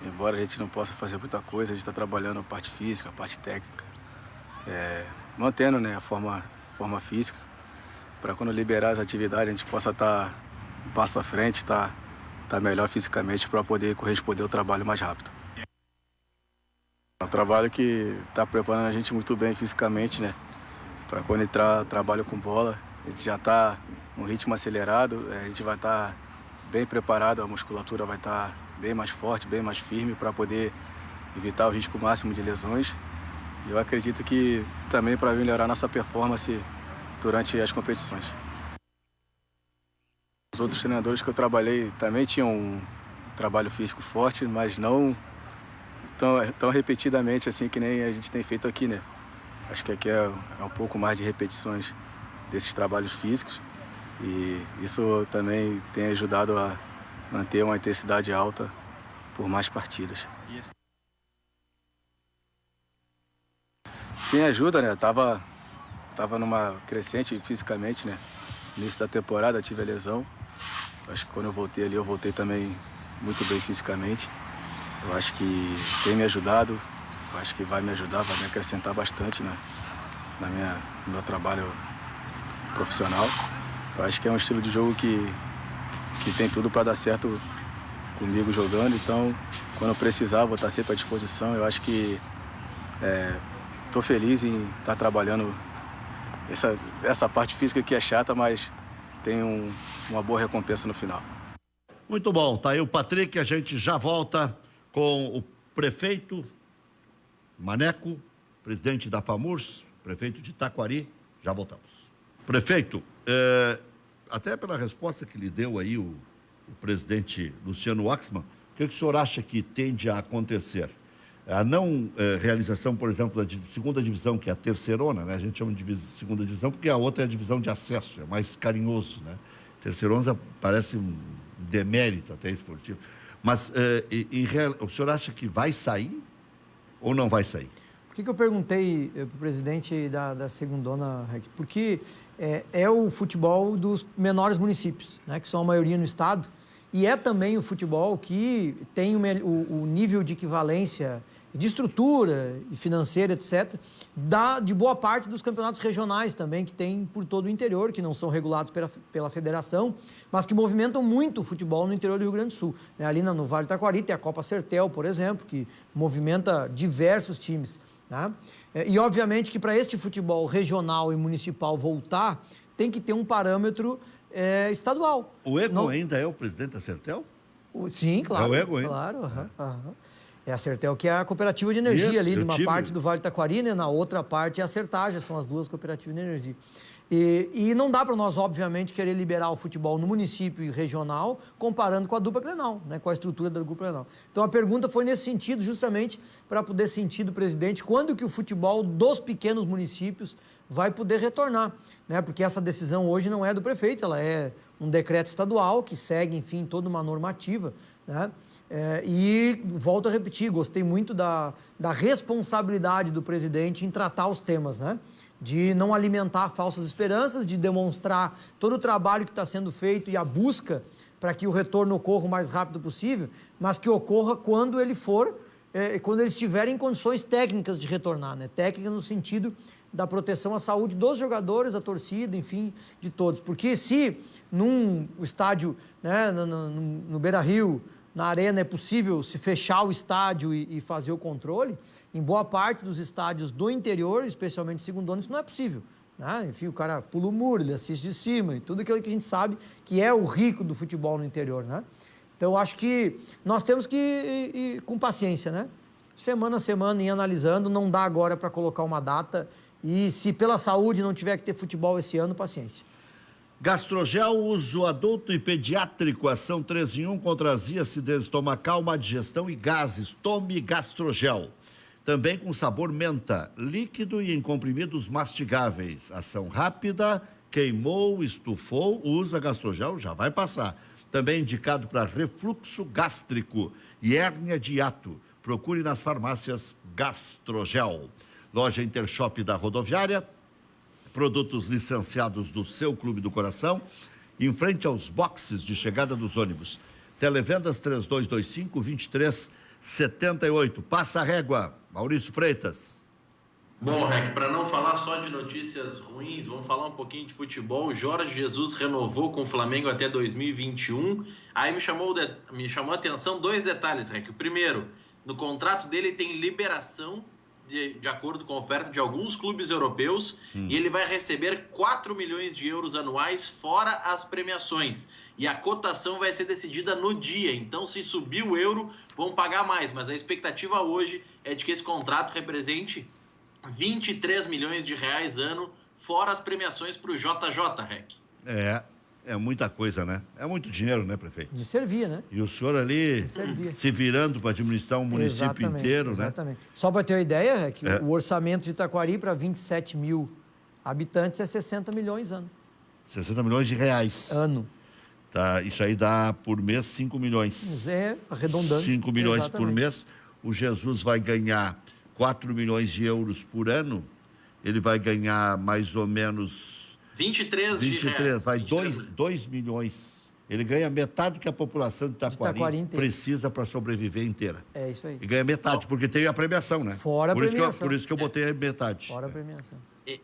Embora a gente não possa fazer muita coisa, a gente está trabalhando a parte física, a parte técnica, mantendo, né, a forma física, para quando liberar as atividades a gente possa estar um passo à frente, estar melhor fisicamente para poder corresponder ao trabalho mais rápido. É um trabalho que está preparando a gente muito bem fisicamente, né? Para quando entrar trabalho com bola, a gente já está num ritmo acelerado, a gente vai estar bem preparado, a musculatura vai estar bem mais forte, bem mais firme para poder evitar o risco máximo de lesões. E eu acredito que também para melhorar nossa performance durante as competições. Os outros treinadores que eu trabalhei também tinham um trabalho físico forte, mas não tão repetidamente assim que nem a gente tem feito aqui, né? Acho que aqui é um pouco mais de repetições desses trabalhos físicos e isso também tem ajudado a manter uma intensidade alta por mais partidas. Sim, ajuda, né? Tava numa crescente fisicamente, né? No início da temporada tive a lesão. Acho que quando eu voltei ali, eu voltei também muito bem fisicamente. Eu acho que tem me ajudado, eu acho que vai me ajudar, vai me acrescentar bastante, né? No meu trabalho profissional. Eu acho que é um estilo de jogo que tem tudo para dar certo comigo jogando, então quando eu precisar vou estar sempre à disposição. Eu acho que estou feliz em estar trabalhando essa parte física que é chata, mas tem uma boa recompensa no final. Muito bom, tá aí o Patrick, a gente já volta com o prefeito Maneco, presidente da FAMURS, prefeito de Taquari, já voltamos. Prefeito, até pela resposta que lhe deu aí o presidente Luciano Waxman, o que o senhor acha que tende a acontecer? A não realização, por exemplo, da segunda divisão, que é a terceirona, né? A gente chama de segunda divisão porque a outra é a divisão de acesso, é mais carinhoso, né? Terceirona parece um demérito até esportivo. Mas o senhor acha que vai sair ou não vai sair? que eu perguntei para o presidente da segundona, Rec? Porque é o futebol dos menores municípios, né, que são a maioria no estado, e é também o futebol que tem o nível de equivalência de estrutura e financeira, etc., de boa parte dos campeonatos regionais também, que tem por todo o interior, que não são regulados pela federação, mas que movimentam muito o futebol no interior do Rio Grande do Sul. Ali no Vale do Taquari tem a Copa Sertel, por exemplo, que movimenta diversos times. Né? E, obviamente, que para este futebol regional e municipal voltar, tem que ter um parâmetro estadual. O Ego ainda é o presidente da Sertel? Sim, claro. É o Ego ainda? Claro, É a Sertel, que é a cooperativa de energia ali, de uma parte do Vale do Taquari, né? Na outra parte é a Sertaja, são as duas cooperativas de energia. E não dá para nós, obviamente, querer liberar o futebol no município e regional, comparando com a dupla Grenal, né? Com a estrutura da dupla Grenal. Então, a pergunta foi nesse sentido, justamente para poder sentir do presidente quando que o futebol dos pequenos municípios vai poder retornar, né? Porque essa decisão hoje não é do prefeito, ela é um decreto estadual que segue, enfim, toda uma normativa, né? E volto a repetir, gostei muito da responsabilidade do presidente em tratar os temas, né? De não alimentar falsas esperanças, de demonstrar todo o trabalho que está sendo feito e a busca para que o retorno ocorra o mais rápido possível, mas que ocorra quando ele quando eles tiverem condições técnicas de retornar, né? Técnicas no sentido da proteção à saúde dos jogadores, da torcida, enfim, de todos. Porque se num estádio, né, no Beira-Rio, na Arena, é possível se fechar o estádio e fazer o controle, em boa parte dos estádios do interior, especialmente segundona, isso não é possível. Né? Enfim, o cara pula o muro, ele assiste de cima, e tudo aquilo que a gente sabe que é o rico do futebol no interior. Né? Então, eu acho que nós temos que ir com paciência, né? Semana a semana, ir analisando, não dá agora para colocar uma data, e se pela saúde não tiver que ter futebol esse ano, paciência. Gastrogel, uso adulto e pediátrico, ação 3 em 1 contra azia, acidez estomacal, má digestão e gases. Tome Gastrogel. Também com sabor menta, líquido e em comprimidos mastigáveis. Ação rápida, queimou, estufou, usa Gastrogel, já vai passar. Também indicado para refluxo gástrico e hérnia de hiato. Procure nas farmácias Gastrogel. Loja Intershop da Rodoviária. Produtos licenciados do seu Clube do Coração, em frente aos boxes de chegada dos ônibus. Televendas 3225-2378. Passa a régua, Maurício Freitas. Bom, Rec, para não falar só de notícias ruins, vamos falar um pouquinho de futebol. Jorge Jesus renovou com o Flamengo até 2021. Aí me chamou a atenção 2 detalhes, Rec. O primeiro, no contrato dele tem liberação de acordo com a oferta de alguns clubes europeus, e ele vai receber 4 milhões de euros anuais fora as premiações. E a cotação vai ser decidida no dia. Então, se subir o euro, vão pagar mais. Mas a expectativa hoje é de que esse contrato represente 23 milhões de reais ano, fora as premiações para o JJ, Rec. É muita coisa, né? É muito dinheiro, né, prefeito? Me servia, né? E o senhor ali se virando para administrar um município inteiro, né? Exatamente. Só para ter uma ideia, é que o orçamento de Itaquari para 27 mil habitantes é 60 milhões ano. 60 milhões de reais. Ano. Tá, isso aí dá por mês 5 milhões. Arredondando. 5 milhões por mês. O Jesus vai ganhar 4 milhões de euros por ano. Ele vai ganhar mais ou menos 23 de reais. Vai 2 milhões. Ele ganha metade do que a população de Itaquari precisa para sobreviver inteira. É isso aí. E ganha metade, porque tem a premiação, né? Fora a premiação. Por isso que eu botei a metade. Fora a premiação.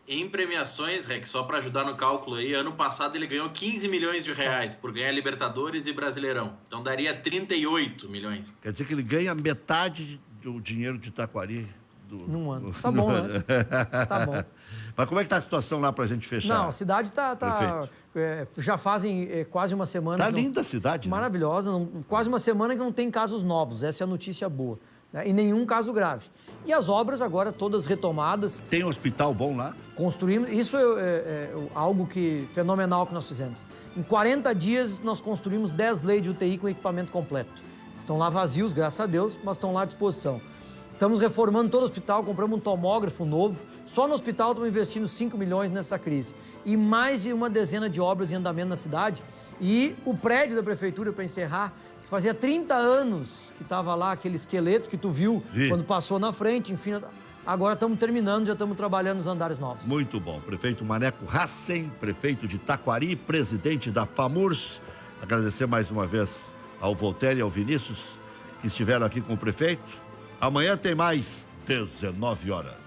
Em premiações, Rec, só para ajudar no cálculo aí, ano passado ele ganhou 15 milhões de reais por ganhar Libertadores e Brasileirão. Então daria 38 milhões. Quer dizer que ele ganha metade do dinheiro de Itaquari. Num ano. Tá bom, né? Tá bom. Mas como é que tá a situação lá pra gente fechar? Não, a cidade já fazem quase uma semana... Tá linda a cidade. Maravilhosa. Quase uma semana que não tem casos novos. Essa é a notícia boa. Né? E nenhum caso grave. E as obras agora todas retomadas. Tem um hospital bom lá? Construímos. Isso é algo fenomenal que nós fizemos. Em 40 dias nós construímos 10 leitos de UTI com equipamento completo. Estão lá vazios, graças a Deus, mas estão lá à disposição. Estamos reformando todo o hospital, compramos um tomógrafo novo. Só no hospital estamos investindo 5 milhões nessa crise. E mais de uma dezena de obras em andamento na cidade. E o prédio da prefeitura, para encerrar, que fazia 30 anos que estava lá, aquele esqueleto que tu viu quando passou na frente, enfim, Agora estamos terminando, já estamos trabalhando nos andares novos. Muito bom. Prefeito Maneco Hassen, prefeito de Taquari, presidente da FAMURS. Agradecer mais uma vez ao Voltaire e ao Vinícius, que estiveram aqui com o prefeito. Amanhã tem mais 19 horas.